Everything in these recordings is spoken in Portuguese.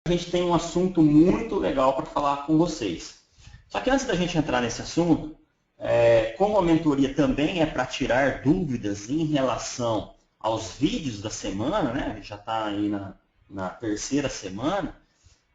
a gente tem um assunto muito legal para falar com vocês. Só que antes da gente entrar nesse assunto, como a mentoria também é para tirar dúvidas em relação aos vídeos da semana, né? A gente já está aí na terceira semana,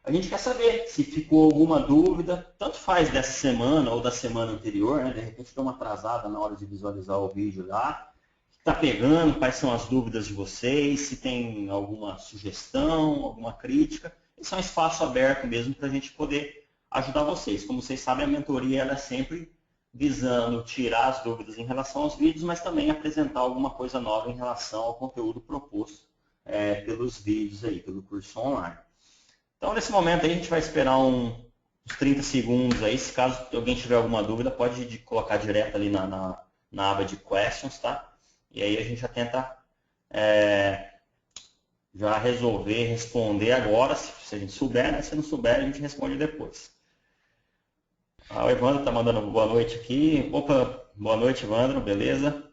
a gente quer saber se ficou alguma dúvida, tanto faz dessa semana ou da semana anterior, né? De repente deu uma atrasada na hora de visualizar o vídeo lá. Está pegando, quais são as dúvidas de vocês, se tem alguma sugestão, alguma crítica. Isso é um espaço aberto mesmo para a gente poder ajudar vocês. Como vocês sabem, a mentoria ela é sempre visando tirar as dúvidas em relação aos vídeos, mas também apresentar alguma coisa nova em relação ao conteúdo proposto pelos vídeos aí, pelo curso online. Então, nesse momento aí, a gente vai esperar uns 30 segundos aí. Se caso alguém tiver alguma dúvida, pode colocar direto ali na aba de questions, tá? E aí a gente já tenta já resolver, responder agora, se a gente souber, né? Se não souber, a gente responde depois. O Evandro está mandando boa noite aqui. Opa, boa noite, Evandro, beleza?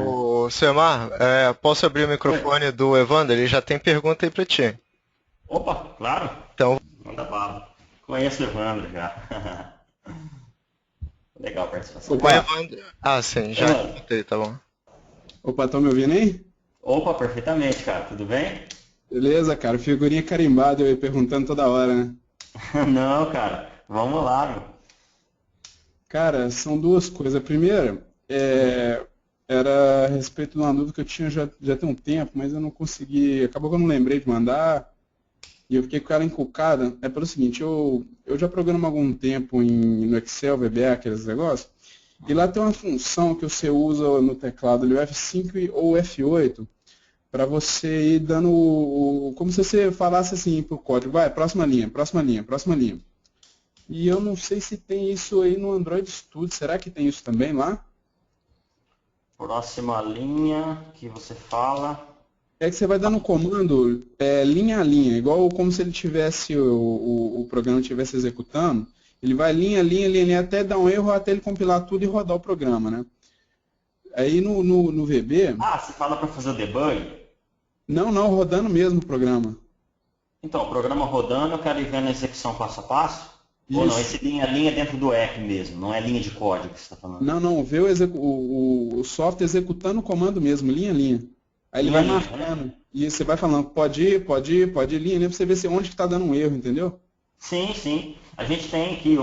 Ô, Semar, posso abrir o Oi. microfone do Evandro? Ele já tem pergunta aí pra ti. Opa, claro, Então, manda bala. Conheço o Evandro já. Legal a participação o dele. Opa, Evandro. Ah, sim, já Evandro, escutei, tá bom. opa, estão me ouvindo aí? opa, perfeitamente, cara, tudo bem? Beleza, cara, figurinha carimbada eu ia perguntando toda hora, né? Não, cara, vamos lá, meu. Cara, são duas coisas. A primeira era a respeito de uma dúvida que eu tinha já tem um tempo, mas eu não consegui, acabou que eu não lembrei de mandar e eu fiquei com ela encucada. É pelo seguinte, eu já programo há algum tempo no Excel, VBA, aqueles negócios, e lá tem uma função que você usa no teclado, ali, o F5 ou o F8, para você ir dando, como se você falasse assim para o código, vai, próxima linha, próxima linha, próxima linha. E eu não sei se tem isso aí no Android Studio, será que tem isso também lá? Próxima linha que você fala. É que você vai dando um comando linha a linha, igual como se ele tivesse, o programa estivesse executando, ele vai linha, linha, linha, linha, até dar um erro, até ele compilar tudo e rodar o programa, né? Aí no VB, Ah, você fala para fazer o debug? não, rodando mesmo o programa. Então, o programa rodando, eu quero ir vendo a execução passo a passo? Ou não, Isso. esse linha a linha é dentro do app mesmo, não é linha de código que você está falando. Não, vê o software executando o comando mesmo, linha a linha. Aí ele Linha a vai linha, né? marcando. E você vai falando, pode ir, pode ir, pode ir, linha a linha, pra você ver onde que está dando um erro, entendeu? Sim, sim. A gente tem aqui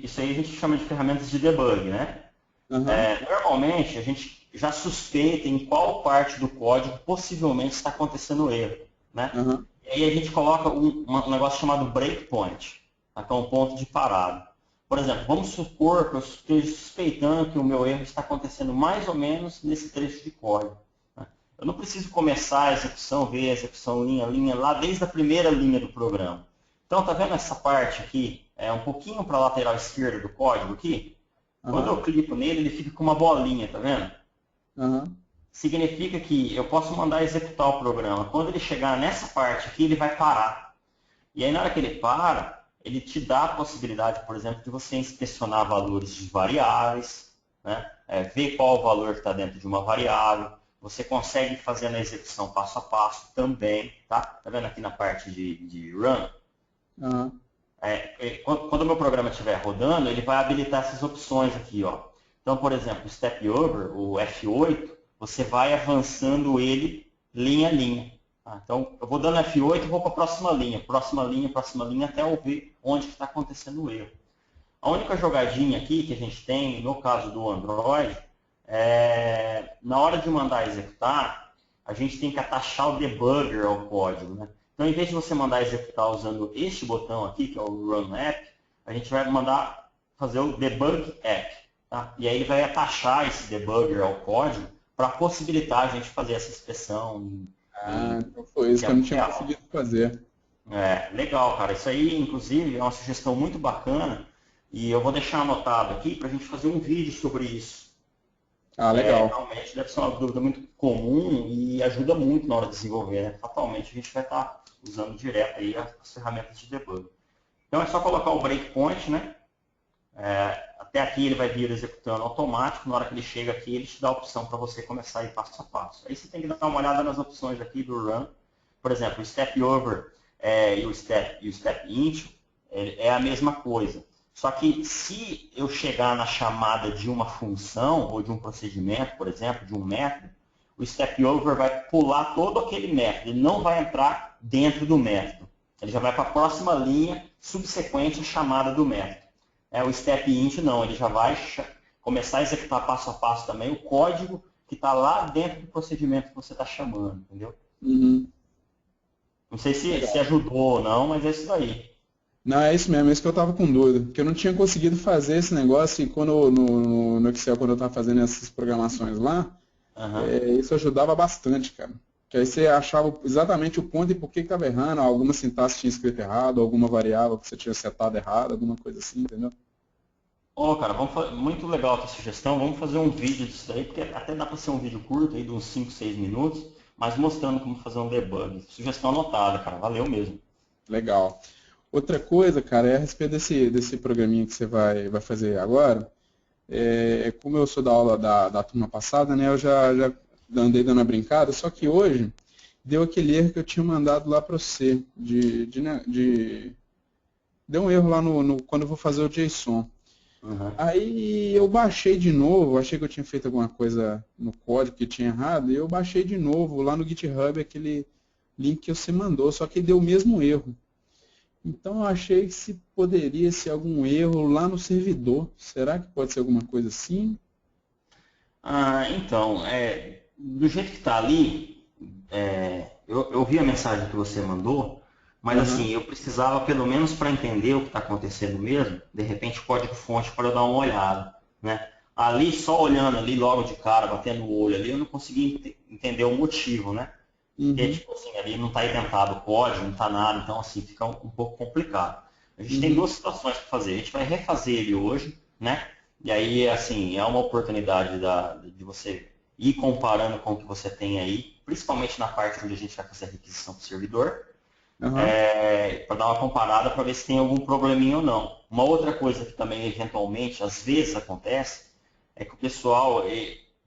isso aí a gente chama de ferramentas de debug, né? Aham, Normalmente a gente já suspeita em qual parte do código possivelmente está acontecendo o erro, né? aham. E aí a gente coloca um negócio chamado breakpoint, tá? Que é um ponto de parada. Por exemplo, vamos supor que eu esteja suspeitando que o meu erro está acontecendo mais ou menos nesse trecho de código, né? Eu não preciso começar a execução, ver a execução linha a linha lá desde a primeira linha do programa. Então, tá vendo essa parte aqui? É um pouquinho para a lateral esquerda do código aqui? Quando Aham, eu clico nele, ele fica com uma bolinha, tá vendo? aham. Significa que eu posso mandar executar o programa. Quando ele chegar nessa parte aqui, ele vai parar. E aí, na hora que ele para, ele te dá a possibilidade, por exemplo, de você inspecionar valores de variáveis, né? Ver qual o valor que está dentro de uma variável. Você consegue fazer na execução passo a passo também, tá? Tá vendo aqui na parte de run? Aham. Quando o meu programa estiver rodando, ele vai habilitar essas opções aqui, ó. Então, por exemplo, o Step Over, o F8, você vai avançando ele linha a linha. Tá? Então, eu vou dando F8 e vou para a próxima linha, até eu ver onde está acontecendo o erro. A única jogadinha aqui que a gente tem, no caso do Android, na hora de mandar executar, a gente tem que atachar o debugger ao código, né? Então, em vez de você mandar executar usando este botão aqui, que é o Run App, a gente vai mandar fazer o Debug App. Tá? E aí ele vai atachar esse debugger ao código para possibilitar a gente fazer essa inspeção Ah, em então foi isso que eu não tempo tinha real. conseguido fazer. Legal, cara. Isso aí, inclusive, é uma sugestão muito bacana e eu vou deixar anotado aqui para a gente fazer um vídeo sobre isso. Ah, legal. Realmente deve ser uma dúvida muito comum e ajuda muito na hora de desenvolver, né? Fatalmente a gente vai estar usando direto aí as ferramentas de debug. Então é só colocar o breakpoint, né? Até aqui ele vai vir executando automático, na hora que ele chega aqui ele te dá a opção para você começar a ir passo a passo. Aí você tem que dar uma olhada nas opções aqui do Run, por exemplo, o step over e o step into é a mesma coisa. Só que se eu chegar na chamada de uma função ou de um procedimento, por exemplo, de um método, o step over vai pular todo aquele método, ele não vai entrar dentro do método. Ele já vai para a próxima linha subsequente à chamada do método. O step int não, ele já vai começar a executar passo a passo também o código que está lá dentro do procedimento que você está chamando, entendeu? Uhum. Não sei se ajudou ou não, mas é isso daí. Não, é isso mesmo, é isso que eu estava com dúvida. Porque eu não tinha conseguido fazer esse negócio e quando, no Excel, quando eu estava fazendo essas programações lá, Uhum. isso ajudava bastante, cara. Que aí você achava exatamente o ponto e por que estava errando, alguma sintaxe tinha escrito errado, alguma variável que você tinha setado errado, alguma coisa assim, entendeu? Cara, muito legal a tua sugestão. Vamos fazer um vídeo disso daí, porque até dá para ser um vídeo curto, aí, de uns 5, 6 minutos, mas mostrando como fazer um debug. Sugestão anotada, cara. Valeu mesmo. Legal. Outra coisa, cara, é a respeito desse programinha que você vai fazer agora. Como eu sou da aula da turma passada, né, eu já andei dando uma brincada, só que hoje deu aquele erro que eu tinha mandado lá para você, deu um erro lá quando eu vou fazer o JSON. Uhum. Aí eu baixei de novo, achei que eu tinha feito alguma coisa no código que tinha errado, e eu baixei de novo lá no GitHub aquele link que você mandou, só que deu o mesmo erro. Então eu achei que se poderia ser algum erro lá no servidor. Será que pode ser alguma coisa assim? Então, do jeito que está ali, eu vi a mensagem que você mandou, mas Aham. assim, eu precisava, pelo menos para entender o que está acontecendo mesmo, de repente código-fonte para eu dar uma olhada, né? Ali, só olhando ali logo de cara, batendo o olho ali, eu não consegui entender o motivo, né? Porque, Uhum. tipo assim, ali não está identado o código, não está nada, então assim, fica um pouco complicado. A gente tem Uhum. duas situações para fazer. A gente vai refazer ele hoje, né? E aí, assim, é uma oportunidade de você ir comparando com o que você tem aí, principalmente na parte onde a gente vai fazer a requisição para o servidor, Aham. para dar uma comparada para ver se tem algum probleminha ou não. Uma outra coisa que também, eventualmente, às vezes acontece, é que o pessoal,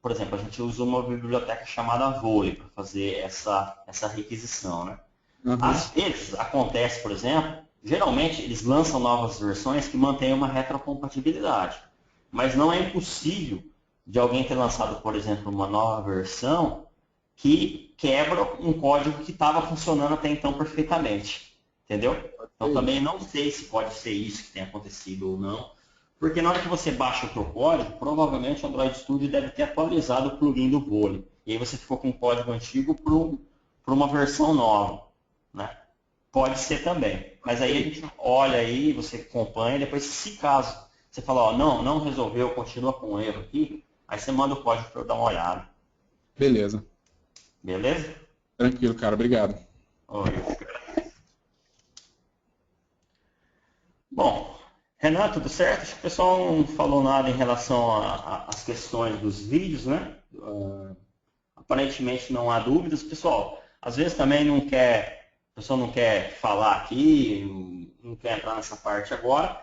por exemplo, a gente usa uma biblioteca chamada Volley para fazer essa requisição, né? Aham. Às vezes acontece, por exemplo, geralmente eles lançam novas versões que mantêm uma retrocompatibilidade, mas não é impossível de alguém ter lançado, por exemplo, uma nova versão que quebra um código que estava funcionando até então perfeitamente, entendeu? É Então também isso. não sei se pode ser isso que tem acontecido ou não, porque na hora que você baixa o teu código, provavelmente o Android Studio deve ter atualizado o plugin do Volley. E aí você ficou com o código antigo para uma versão nova, né? Pode ser também. Mas aí a gente olha aí, você acompanha, e depois, se caso você falar, ó, não resolveu, continua com o erro aqui, aí você manda o código para eu dar uma olhada. Beleza. Beleza? Tranquilo, cara. Obrigado. Oi. Bom, Renan, tudo certo? Acho que o pessoal não falou nada em relação às questões dos vídeos, né? Aparentemente não há dúvidas. Pessoal, às vezes também o pessoal não quer falar aqui, não quer entrar nessa parte agora.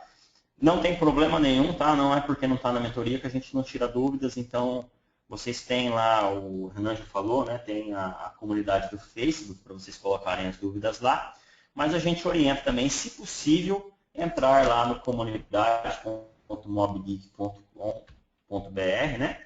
Não tem problema nenhum, tá? Não é porque não está na mentoria que a gente não tira dúvidas. Então, vocês têm lá, o Renan já falou, né? Tem a comunidade do Facebook para vocês colocarem as dúvidas lá. Mas a gente orienta também, se possível, entrar lá no comunidade.mobgeek.com.br, né?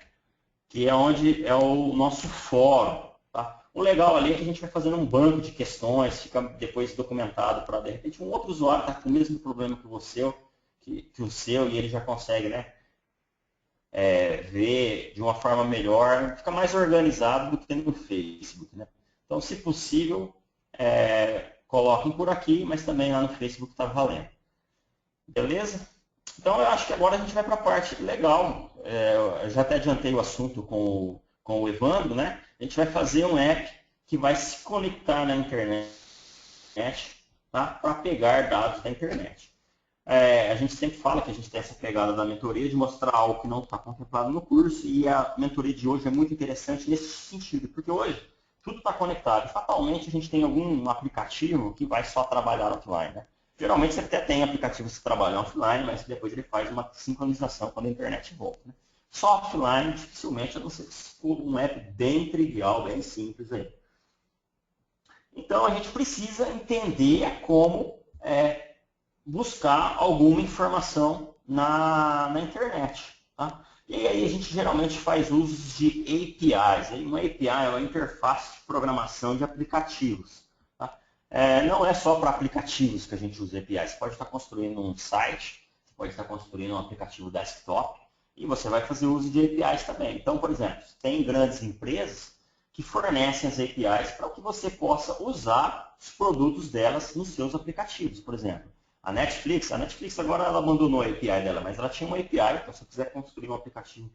Que é onde é o nosso fórum. Tá? O legal ali é que a gente vai fazendo um banco de questões, fica depois documentado para, de repente, um outro usuário está com o mesmo problema que você, que o seu, e ele já consegue, né, ver de uma forma melhor, fica mais organizado do que no Facebook. Né? Então, se possível, coloquem por aqui, mas também lá no Facebook está valendo. Beleza? Então, eu acho que agora a gente vai para a parte legal. Eu já até adiantei o assunto com o Evandro, né? A gente vai fazer um app que vai se conectar na internet, tá? Para pegar dados da internet. A gente sempre fala que a gente tem essa pegada da mentoria de mostrar algo que não está contemplado no curso, e a mentoria de hoje é muito interessante nesse sentido, porque hoje tudo está conectado. Fatalmente a gente tem algum aplicativo que vai só trabalhar offline, né? Geralmente você até tem aplicativos que trabalham offline, mas depois ele faz uma sincronização quando a internet volta. Né? Só offline, dificilmente, a não ser que for um app bem trivial, bem simples aí. Então, a gente precisa entender como buscar alguma informação na internet. Tá? E aí a gente geralmente faz uso de APIs. Uma API é uma interface de programação de aplicativos. Tá? Não é só para aplicativos que a gente usa APIs. Você pode estar construindo um site, você pode estar construindo um aplicativo desktop, e você vai fazer uso de APIs também. Então, por exemplo, tem grandes empresas que fornecem as APIs para que você possa usar os produtos delas nos seus aplicativos. Por exemplo, a Netflix agora ela abandonou a API dela, mas ela tinha uma API, então se eu quiser construir um aplicativo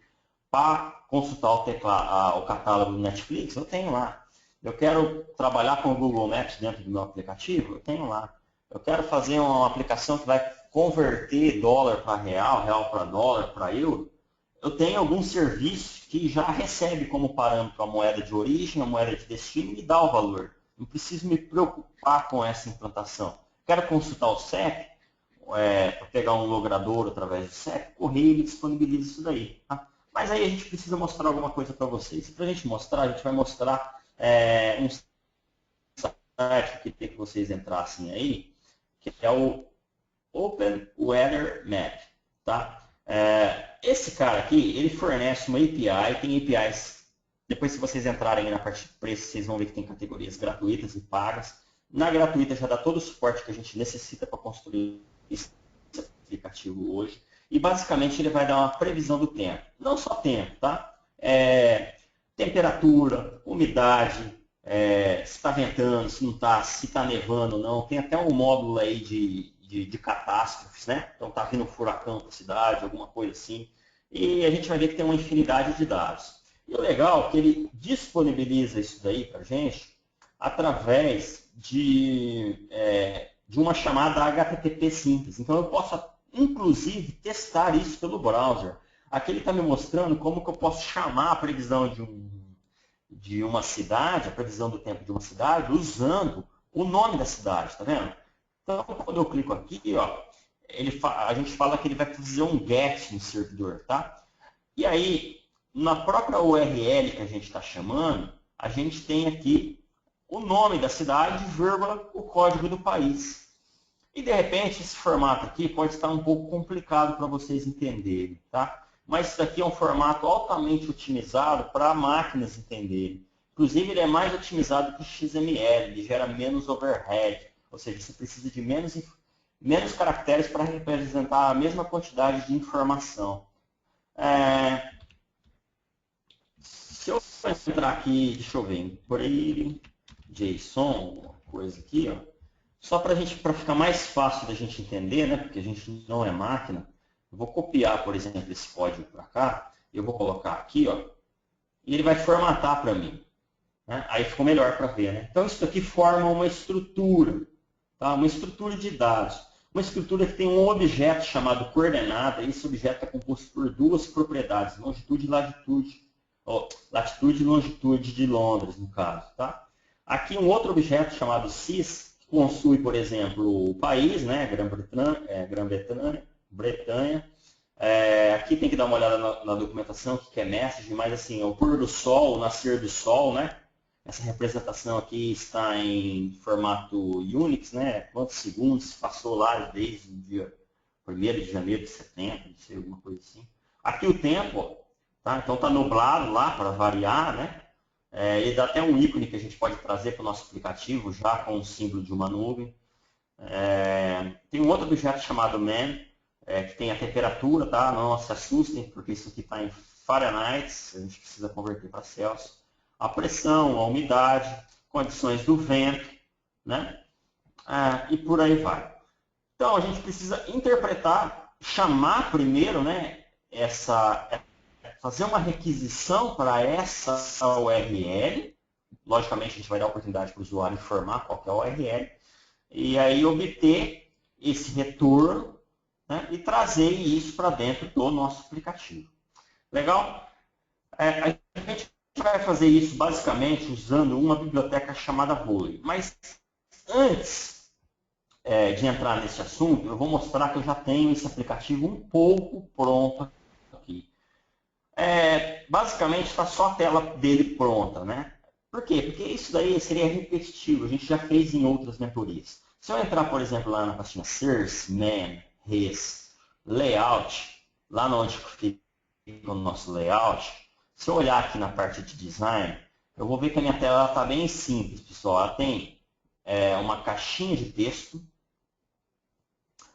para consultar o catálogo do Netflix, eu tenho lá. Eu quero trabalhar com o Google Maps dentro do meu aplicativo, eu tenho lá. Eu quero fazer uma aplicação que vai converter dólar para real, real para dólar, para euro. Eu tenho algum serviço que já recebe como parâmetro a moeda de origem, a moeda de destino e me dá o valor. Não preciso me preocupar com essa implantação. Quero consultar o CEP, para pegar um logrador através do CEP, o correio disponibiliza isso daí. Tá? Mas aí a gente precisa mostrar alguma coisa para vocês. Para a gente mostrar, a gente vai mostrar um site que tem que vocês entrassem aí, que é o Open Weather Map. Tá? Esse cara aqui, ele fornece uma API, tem APIs, depois se vocês entrarem aí na parte de preço, vocês vão ver que tem categorias gratuitas e pagas. Na gratuita já dá todo o suporte que a gente necessita para construir esse aplicativo hoje. E basicamente ele vai dar uma previsão do tempo. Não só tempo, tá? Temperatura, umidade, se está ventando, se não está, se está nevando ou não. Tem até um módulo aí de catástrofes, né? Então está vindo um furacão para a cidade, alguma coisa assim. E a gente vai ver que tem uma infinidade de dados. E o legal é que ele disponibiliza isso daí para a gente através de uma chamada HTTP simples. Então eu posso, inclusive, testar isso pelo browser. Aqui ele está me mostrando como que eu posso chamar a previsão de uma cidade, a previsão do tempo de uma cidade, usando o nome da cidade, tá vendo? Então, quando eu clico aqui, ó, a gente fala que ele vai fazer um GET no servidor, tá? E aí, na própria URL que a gente está chamando, a gente tem aqui o nome da cidade, vírgula, o código do país. E, de repente, esse formato aqui pode estar um pouco complicado para vocês entenderem, tá? Mas isso aqui é um formato altamente otimizado para máquinas entenderem. Inclusive, ele é mais otimizado que o XML, ele gera menos overhead, ou seja, você precisa de menos caracteres para representar a mesma quantidade de informação. Se eu entrar aqui, deixa eu ver, Braille, JSON, uma coisa aqui, ó, só para ficar mais fácil da gente entender, né, porque a gente não é máquina, eu vou copiar, por exemplo, esse código para cá, eu vou colocar aqui, ó, e ele vai formatar para mim. Né? Aí ficou melhor para ver. Né? Então, isso aqui forma uma estrutura, tá? Uma estrutura de dados. Uma estrutura que tem um objeto chamado coordenada, e esse objeto é composto por duas propriedades, longitude e latitude. Latitude e longitude de Londres, no caso. Tá? Aqui um outro objeto chamado sys, que possui, por exemplo, o país, né? Grã-Bretanha. Aqui tem que dar uma olhada na documentação, que é message, mas assim, é o pôr do sol, o nascer do sol, né? Essa representação aqui está em formato Unix, né? Quantos segundos passou lá desde o dia 1º de janeiro de setembro, não sei, alguma coisa assim. Aqui o tempo, ó, tá? Então está nublado lá para variar, né? E dá até um ícone que a gente pode trazer para o nosso aplicativo, já com o símbolo de uma nuvem. Tem um outro objeto chamado man, que tem a temperatura, tá? Não se assustem, porque isso aqui está em Fahrenheit, a gente precisa converter para Celsius. A pressão, a umidade, condições do vento, né? E por aí vai. Então, a gente precisa interpretar, chamar primeiro, né, fazer uma requisição para essa URL. Logicamente, a gente vai dar a oportunidade para o usuário informar qual que é a URL. E aí obter esse retorno, né, e trazer isso para dentro do nosso aplicativo. Legal? A gente vai fazer isso basicamente usando uma biblioteca chamada Volley. Mas antes de entrar nesse assunto, eu vou mostrar que eu já tenho esse aplicativo um pouco pronto aqui. Basicamente está só a tela dele pronta, né? Por quê? Porque isso daí seria repetitivo, a gente já fez em outras mentorias. Se eu entrar, por exemplo, lá na pastinha Source, Man, Res, Layout, lá onde fica o nosso layout, se eu olhar aqui na parte de design, eu vou ver que a minha tela está bem simples, pessoal. Ela tem uma caixinha de texto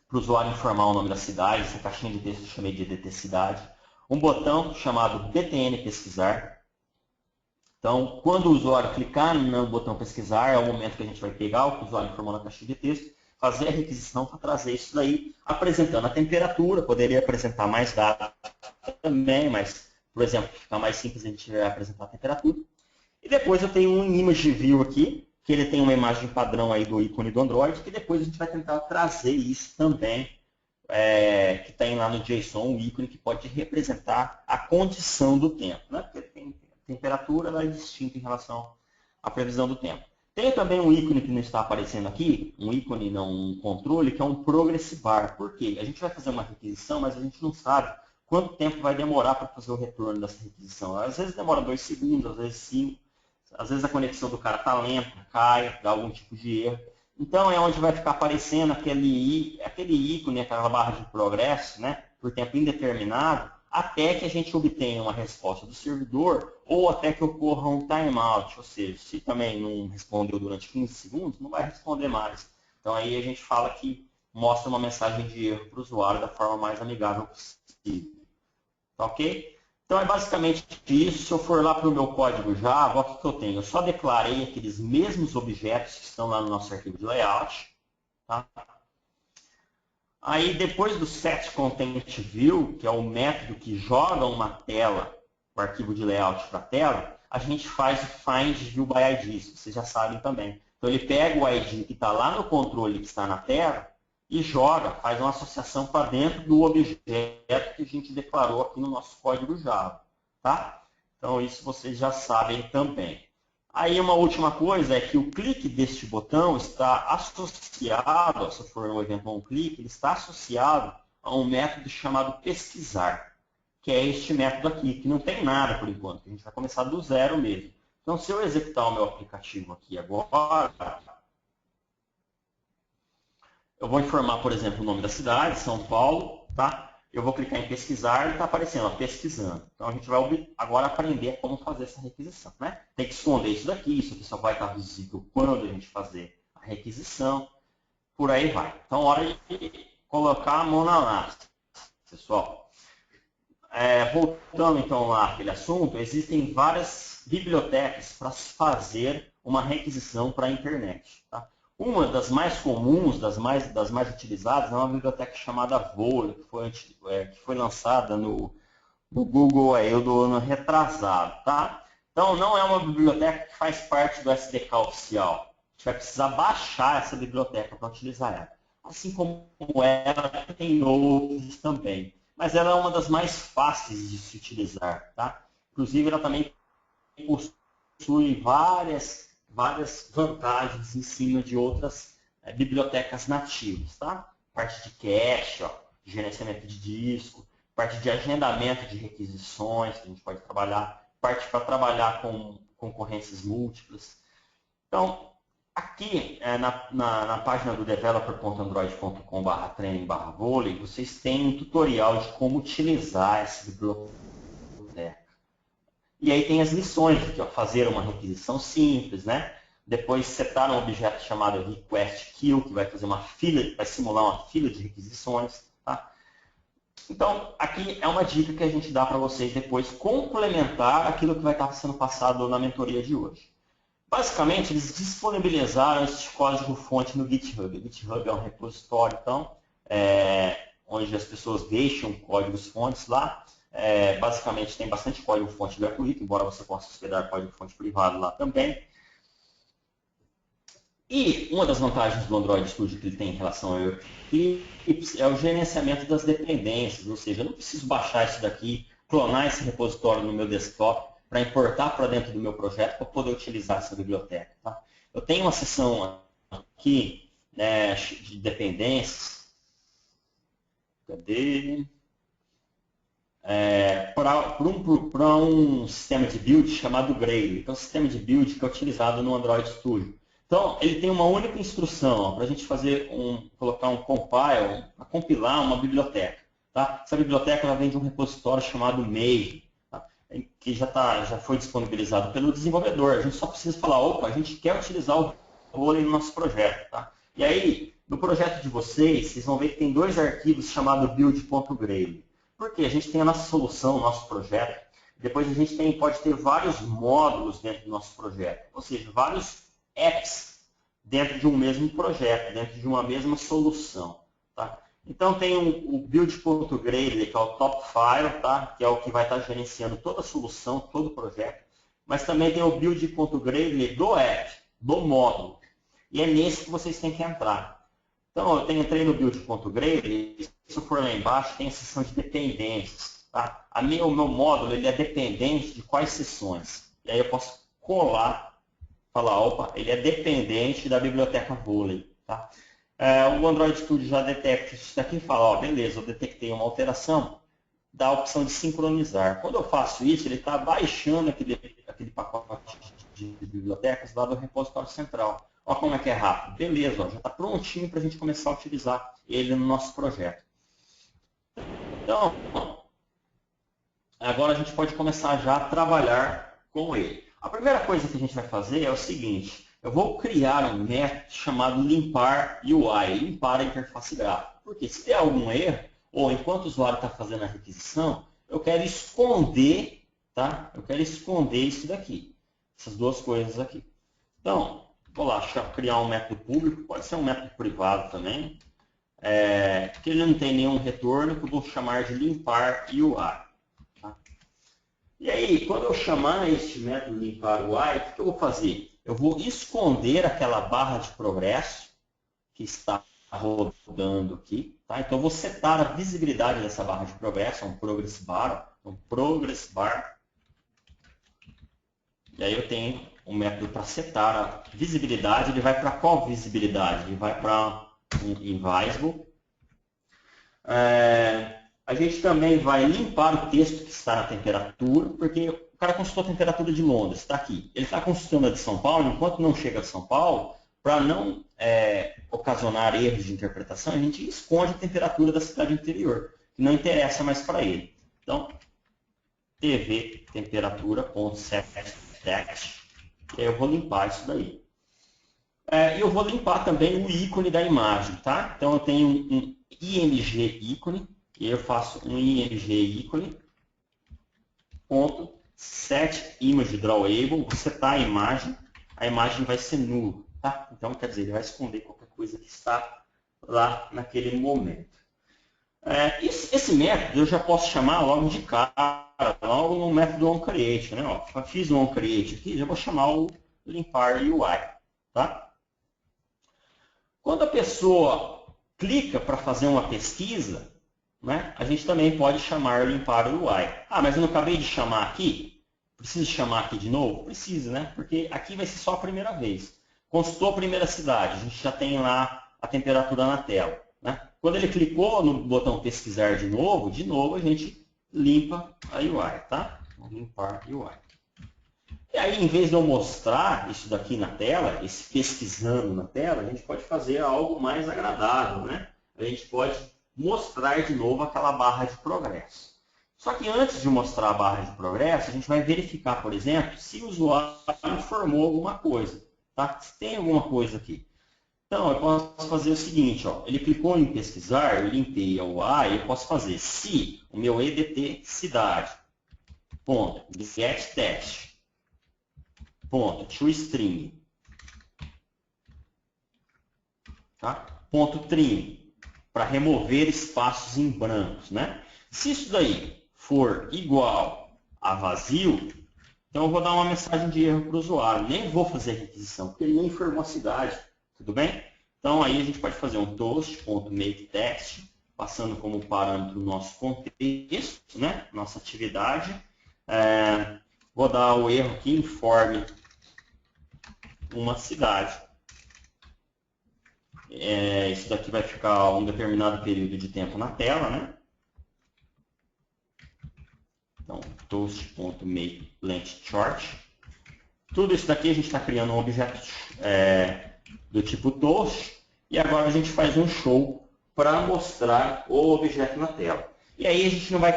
para o usuário informar o nome da cidade. Essa caixinha de texto eu chamei de EDT Cidade. Um botão chamado BTN Pesquisar. Então, quando o usuário clicar no botão pesquisar, é o momento que a gente vai pegar o que o usuário informou na caixinha de texto, fazer a requisição para trazer isso daí, apresentando a temperatura. Poderia apresentar mais dados também, mas, por exemplo, fica mais simples a gente apresentar a temperatura. E depois eu tenho um image view aqui, que ele tem uma imagem padrão aí do ícone do Android, que depois a gente vai tentar trazer isso também, que tem lá no JSON um ícone que pode representar a condição do tempo, né? Porque tem temperatura, ela é distinta em relação à previsão do tempo. Tem também um ícone que não está aparecendo aqui, um ícone, não um controle, que é um progress bar. Por quê? A gente vai fazer uma requisição, mas a gente não sabe quanto tempo vai demorar para fazer o retorno dessa requisição. Às vezes demora 2 segundos, às vezes 5. Às vezes a conexão do cara está lenta, cai, dá algum tipo de erro. Então é onde vai ficar aparecendo aquele ícone, aquela barra de progresso, né, por tempo indeterminado, até que a gente obtenha uma resposta do servidor ou até que ocorra um timeout. Ou seja, se também não respondeu durante 15 segundos, não vai responder mais. Então aí a gente fala que mostra uma mensagem de erro para o usuário da forma mais amigável possível. Tá ok? Então é basicamente isso. Se eu for lá para o meu código Java, o que eu tenho? Eu só declarei aqueles mesmos objetos que estão lá no nosso arquivo de layout. Tá? Aí depois do setContentView, que é o método que joga uma tela, o arquivo de layout para a tela, a gente faz o findViewById, vocês já sabem também. Então ele pega o ID que está lá no controle que está na tela e joga, faz uma associação para dentro do objeto que a gente declarou aqui no nosso código Java. Tá? Então isso vocês já sabem também. Aí uma última coisa é que o clique deste botão está associado, se for um exemplo um clique, ele está associado a um método chamado pesquisar, que é este método aqui, que não tem nada por enquanto, a gente vai começar do zero mesmo. Então se eu executar o meu aplicativo aqui agora, eu vou informar, por exemplo, o nome da cidade, São Paulo, tá? Eu vou clicar em pesquisar e está aparecendo, ó, pesquisando. Então a gente vai agora aprender como fazer essa requisição, né? Tem que esconder isso aqui só vai estar visível quando a gente fazer a requisição, por aí vai. Então, hora de colocar a mão na massa, pessoal. Voltando então lá àquele assunto, existem várias bibliotecas para se fazer uma requisição para a internet, tá? Uma das mais comuns, das mais utilizadas, é uma biblioteca chamada Vola, que foi lançada no Google aí do ano retrasado. Tá? Então, não é uma biblioteca que faz parte do SDK oficial. A gente vai precisar baixar essa biblioteca para utilizar ela. Assim como ela, tem outros também. Mas ela é uma das mais fáceis de se utilizar. Tá? Inclusive, ela também possui várias vantagens em cima de outras bibliotecas nativas, tá? Parte de cache, ó, gerenciamento de disco, parte de agendamento de requisições, que a gente pode trabalhar, parte para trabalhar com concorrências múltiplas. Então, aqui na página do developer.android.com/training/vôlei, vocês têm um tutorial de como utilizar essa biblioteca. E aí tem as lições aqui, ó, fazer uma requisição simples, né? Depois setar um objeto chamado requestQueue, que vai fazer uma fila, vai simular uma fila de requisições, tá? Então, aqui é uma dica que a gente dá para vocês depois complementar aquilo que vai estar sendo passado na mentoria de hoje. Basicamente, eles disponibilizaram esse código-fonte no GitHub. O GitHub é um repositório, então, onde as pessoas deixam códigos-fontes lá. Basicamente tem bastante código-fonte gratuito, embora você possa hospedar código-fonte privado lá também. E uma das vantagens do Android Studio que ele tem em relação ao Eclipse é o gerenciamento das dependências, ou seja, eu não preciso baixar isso daqui, clonar esse repositório no meu desktop para importar para dentro do meu projeto para poder utilizar essa biblioteca. Tá? Eu tenho uma seção aqui, né, de dependências. Cadê? para um sistema de build chamado Grail, que é um sistema de build que é utilizado no Android Studio. Então, ele tem uma única instrução para a gente colocar um compile, compilar uma biblioteca. Tá? Essa biblioteca ela vem de um repositório chamado Maven, tá? Que já foi disponibilizado pelo desenvolvedor. A gente só precisa falar, opa, a gente quer utilizar o Volley no nosso projeto. Tá? E aí, no projeto de vocês vão ver que tem dois arquivos chamados build.grail. Porque a gente tem a nossa solução, o nosso projeto. Depois a gente pode ter vários módulos dentro do nosso projeto. Ou seja, vários apps dentro de um mesmo projeto, dentro de uma mesma solução. Tá? Então tem o build.grail, que é o top file, tá? Que é o que vai estar gerenciando toda a solução, todo o projeto. Mas também tem o build.grail do app, do módulo. E é nesse que vocês têm que entrar. Então, eu entrei no build.grail, se eu for lá embaixo, tem a seção de dependências. Tá? O meu módulo ele é dependente de quais seções. E aí eu posso colar, falar, opa, ele é dependente da biblioteca Volley. Tá? O Android Studio já detecta isso daqui e fala, ó, beleza, eu detectei uma alteração, dá a opção de sincronizar. Quando eu faço isso, ele está baixando aquele pacote de bibliotecas lá do repositório central. Olha como é que é rápido. Beleza, ó, já está prontinho para a gente começar a utilizar ele no nosso projeto. Então, agora a gente pode começar já a trabalhar com ele. A primeira coisa que a gente vai fazer é o seguinte. Eu vou criar um método chamado limpar UI, limpar a interface gráfica. Porque se der algum erro, ou enquanto o usuário está fazendo a requisição, eu quero esconder, tá? Eu quero esconder isso daqui. Essas duas coisas aqui. Então, vou lá criar um método público, pode ser um método privado também, que ele não tem nenhum retorno, que eu vou chamar de limpar UI. Tá? E aí, quando eu chamar este método limpar UI, o que eu vou fazer? Eu vou esconder aquela barra de progresso que está rodando aqui. Tá? Então, eu vou setar a visibilidade dessa barra de progresso, um progress bar. Um progress bar. E aí eu tenho um método para setar a visibilidade. Ele vai para qual visibilidade? Ele vai para um invisible. A gente também vai limpar o texto que está na temperatura, porque o cara consultou a temperatura de Londres, está aqui. Ele está consultando a de São Paulo, enquanto não chega a São Paulo, para não ocasionar erros de interpretação, a gente esconde a temperatura da cidade interior, que não interessa mais para ele. Então, tv temperatura.setText, que aí eu vou limpar isso daí. E eu vou limpar também o ícone da imagem, tá? Então, eu tenho um img ícone, e eu faço um img ícone, ponto, set image drawable, vou setar a imagem vai ser nula, tá? Então, quer dizer, ele vai esconder qualquer coisa que está lá naquele momento. Esse método eu já posso chamar logo de cara, logo no método onCreate, né? Ó, fiz o onCreate aqui, já vou chamar o limpar UI, tá? Quando a pessoa clica para fazer uma pesquisa, né, a gente também pode chamar limpar UI. Ah, mas eu não acabei de chamar aqui? Preciso chamar aqui de novo? Precisa, né? Porque aqui vai ser só a primeira vez. Consultou a primeira cidade, a gente já tem lá a temperatura na tela. Né? Quando ele clicou no botão pesquisar de novo a gente limpa a UI, tá? Vamos limpar UI. E aí, em vez de eu mostrar isso daqui na tela, esse pesquisando na tela, a gente pode fazer algo mais agradável, né? A gente pode mostrar de novo aquela barra de progresso. Só que antes de mostrar a barra de progresso, a gente vai verificar, por exemplo, se o usuário informou alguma coisa, tá? Se tem alguma coisa aqui. Então, eu posso fazer o seguinte, ó, ele clicou em pesquisar, eu limpei a UI, eu posso fazer se o meu EDT cidade, ponto, getText, ponto, toString, tá? Ponto trim, para remover espaços em brancos, né? Se isso daí for igual a vazio, então eu vou dar uma mensagem de erro para o usuário, nem vou fazer requisição, porque ele nem informou a cidade. Tudo bem? Então, aí a gente pode fazer um toast.makeText, passando como parâmetro o nosso contexto, né? Nossa atividade. Vou dar o erro aqui, informe uma cidade. Isso daqui vai ficar um determinado período de tempo na tela, né? toast.makeLengthShort. Tudo isso daqui a gente está criando um objeto do tipo toast. E agora a gente faz um show para mostrar o objeto na tela. E aí a gente não vai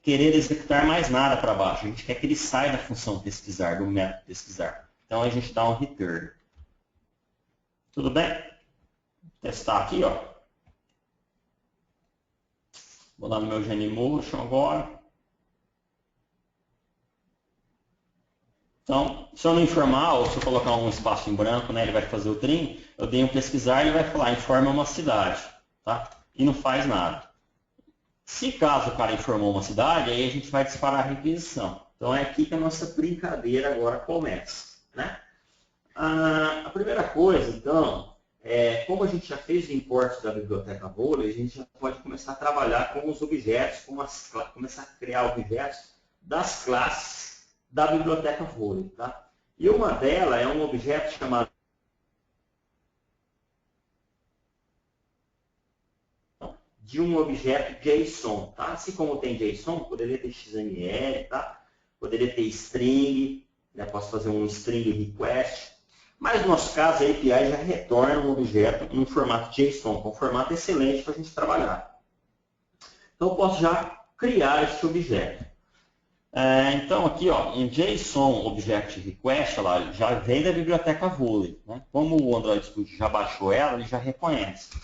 querer executar mais nada para baixo. A gente quer que ele saia da função pesquisar, do método pesquisar. Então a gente dá um return. Tudo bem? Vou testar aqui, ó. Vou lá no meu Genymotion agora. Então, se eu não informar, ou se eu colocar um espaço em branco, né, ele vai fazer o trim, eu dei um pesquisar e ele vai falar, informa uma cidade, tá? E não faz nada. Se caso o cara informou uma cidade, aí a gente vai disparar a requisição. Então é aqui que a nossa brincadeira agora começa, né? A primeira coisa, então, como a gente já fez o import da biblioteca Volley, a gente já pode começar a trabalhar com os objetos, começar a criar objetos das classes da biblioteca Volley, tá? E uma delas é um objeto chamado de um objeto JSON, tá? Assim como tem JSON, poderia ter XML, tá? Poderia ter string, né? Posso fazer um string request, mas no nosso caso a API já retorna um objeto em formato JSON, com um formato excelente para a gente trabalhar. Então eu posso já criar esse objeto. Então aqui, ó, um JSON Object Request, lá, já vem da biblioteca Volley, né? Como o Android Studio já baixou ela, ele já reconhece.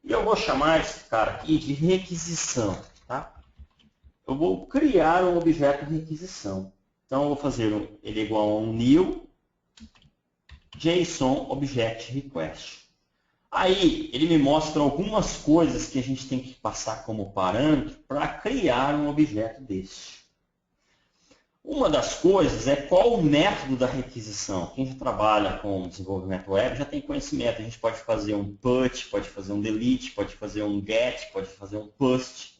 E eu vou chamar esse cara aqui de requisição, tá? Eu vou criar um objeto requisição. Então eu vou fazer ele igual a um new JSON Object Request. Aí ele me mostra algumas coisas que a gente tem que passar como parâmetro para criar um objeto deste. Uma das coisas é qual o método da requisição. Quem já trabalha com desenvolvimento web já tem conhecimento. A gente pode fazer um put, pode fazer um delete, pode fazer um get, pode fazer um post.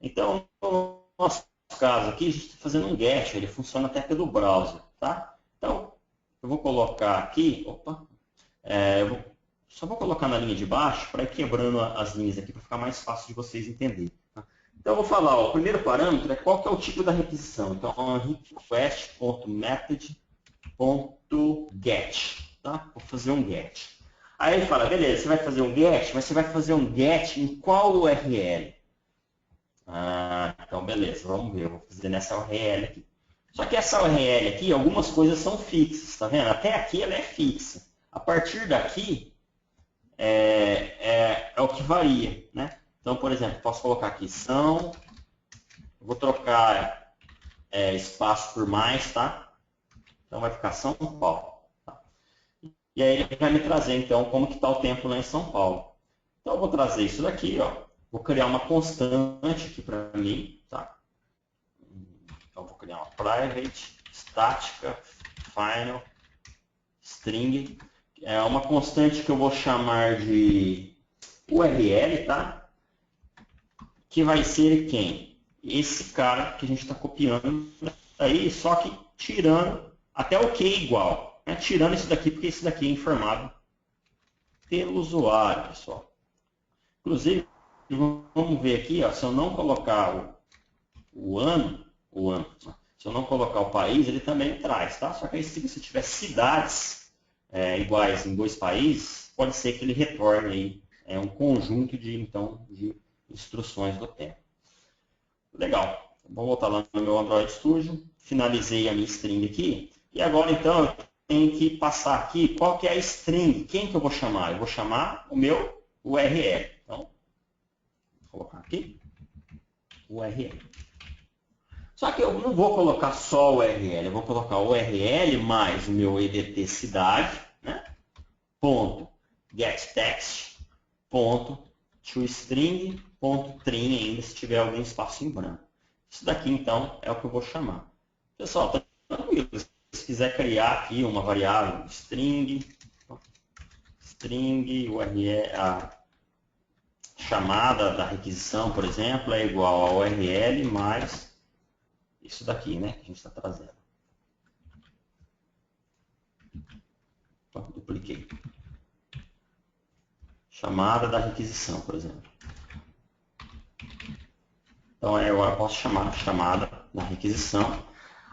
Então, no nosso caso aqui, a gente está fazendo um get. Ele funciona até pelo browser, tá? Então, eu vou colocar aqui, só vou colocar na linha de baixo para ir quebrando as linhas aqui para ficar mais fácil de vocês entenderem. Tá? Então, eu vou falar, ó, o primeiro parâmetro é qual que é o tipo da requisição. Então, request.method.get. Tá? Vou fazer um get. Aí ele fala, beleza, você vai fazer um get, mas você vai fazer um get em qual URL? Então, beleza, vamos ver. Eu vou fazer nessa URL aqui. Só que essa URL aqui, algumas coisas são fixas, tá vendo? Até aqui ela é fixa. A partir daqui, é o que varia, né? Então, por exemplo, posso colocar aqui eu vou trocar espaço por mais, tá? Então vai ficar São Paulo. Tá? E aí ele vai me trazer, então, como que está o tempo lá em São Paulo. Então eu vou trazer isso daqui, ó. Vou criar uma constante aqui para mim, tá? Então vou criar uma private, estática, final, string. É uma constante que eu vou chamar de URL, tá? Que vai ser quem? Esse cara que a gente está copiando aí, só que tirando até o que é igual. Né? Tirando isso daqui, porque esse daqui é informado pelo usuário, pessoal. Inclusive, vamos ver aqui, ó, se eu não colocar o ano, se eu não colocar o país, ele também traz, tá? Só que aí, se você tiver cidades iguais em dois países, pode ser que ele retorne aí, um conjunto de instruções do tempo. Legal. Vou voltar lá no meu Android Studio, finalizei a minha string aqui, e agora então eu tenho que passar aqui qual que é a string, quem que eu vou chamar? Eu vou chamar o meu URL. Então, vou colocar aqui, URL. Só que eu não vou colocar só o URL, eu vou colocar o URL mais o meu EDT cidade, né? Ponto getText, ponto toString, ponto trim ainda se tiver algum espaço em branco. Isso daqui então é o que eu vou chamar. Pessoal, tá tranquilo. Se quiser criar aqui uma variável string URL, a chamada da requisição, por exemplo, é igual a URL mais isso daqui, né, que a gente está trazendo. Dupliquei. Chamada da requisição, por exemplo. Então, agora eu posso chamar chamada da requisição.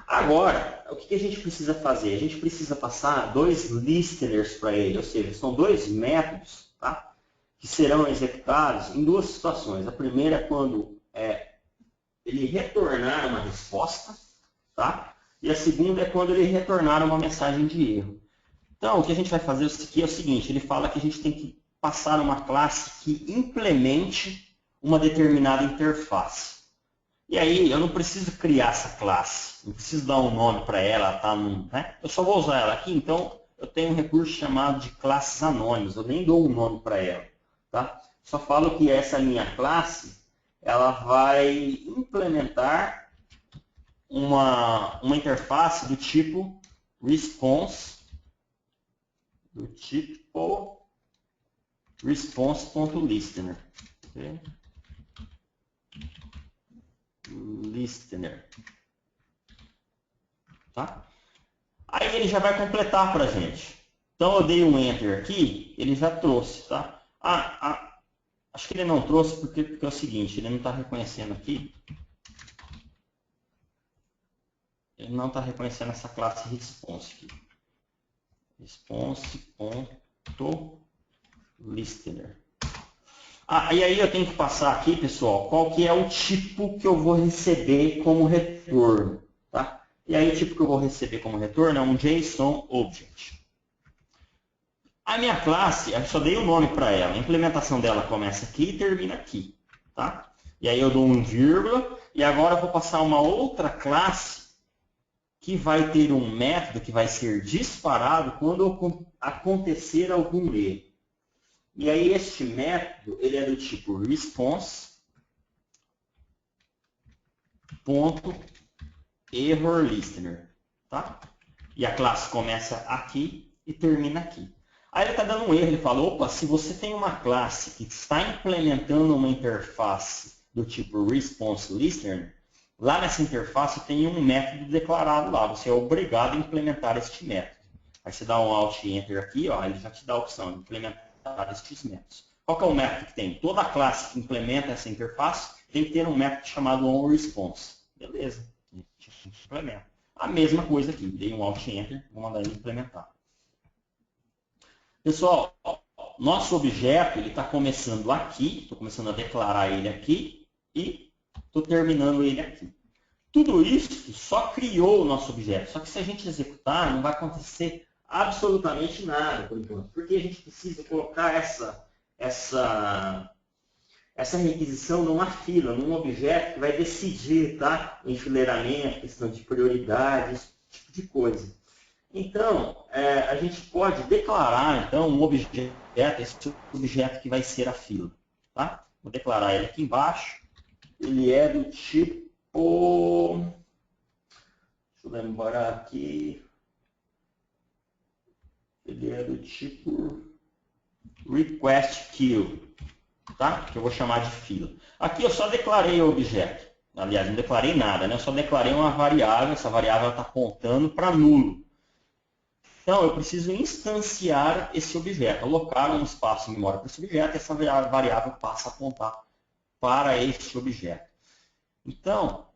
Agora, o que a gente precisa fazer? A gente precisa passar 2 listeners para ele, ou seja, são 2 métodos, tá? Que serão executados em 2 situações. A primeira é quando ele retornar uma resposta, tá? E a segunda é quando ele retornar uma mensagem de erro. Então, o que a gente vai fazer aqui é o seguinte, ele fala que a gente tem que passar uma classe que implemente uma determinada interface. E aí, eu não preciso criar essa classe, não preciso dar um nome para ela, tá? Né? Eu só vou usar ela aqui, então eu tenho um recurso chamado de classes anônimas, eu nem dou um nome para ela, tá? Só falo que essa minha classe, ela vai implementar uma interface do tipo response, response.listener. Okay? Listener. Tá? Aí ele já vai completar para a gente. Então eu dei um Enter aqui, ele já trouxe. Tá? Acho que ele não trouxe porque é o seguinte, ele não está reconhecendo aqui. Ele não está reconhecendo essa classe response aqui. Response.listener. E aí eu tenho que passar aqui, pessoal, qual que é o tipo que eu vou receber como retorno. Tá? E aí o tipo que eu vou receber como retorno é um JSON Object. A minha classe, eu só dei o nome para ela. A implementação dela começa aqui e termina aqui. Tá? E aí eu dou um vírgula e agora eu vou passar uma outra classe que vai ter um método que vai ser disparado quando acontecer algum erro. E aí este método, ele é do tipo response.errorListener, tá? E a classe começa aqui e termina aqui. Aí ele está dando um erro, ele fala, opa, se você tem uma classe que está implementando uma interface do tipo responseListener, lá nessa interface tem um método declarado lá, você é obrigado a implementar este método. Aí você dá um Alt e Enter aqui, ó, ele já te dá a opção de implementar estes métodos. Qual que é o método que tem? Toda classe que implementa essa interface tem que ter um método chamado onResponse. Beleza, a gente implementa. A mesma coisa aqui, dei um Alt e Enter, vou mandar ele implementar. Pessoal, nosso objeto ele está começando aqui, estou começando a declarar ele aqui e estou terminando ele aqui. Tudo isso só criou o nosso objeto, só que se a gente executar não vai acontecer absolutamente nada por enquanto, porque a gente precisa colocar essa requisição numa fila, num objeto que vai decidir, tá? O enfileiramento, questão de prioridade, esse tipo de coisa. Então, a gente pode declarar então um objeto, esse objeto que vai ser a fila. Tá? Vou declarar ele aqui embaixo. Ele é do tipo... Deixa eu lembrar aqui. Ele é do tipo request queue, tá? Que eu vou chamar de fila. Aqui eu só declarei o objeto. Aliás, não declarei nada, né? Eu só declarei uma variável. Essa variável está apontando para nulo. Então, eu preciso instanciar esse objeto, alocar um espaço em memória para esse objeto, e essa variável passa a apontar para este objeto. Então,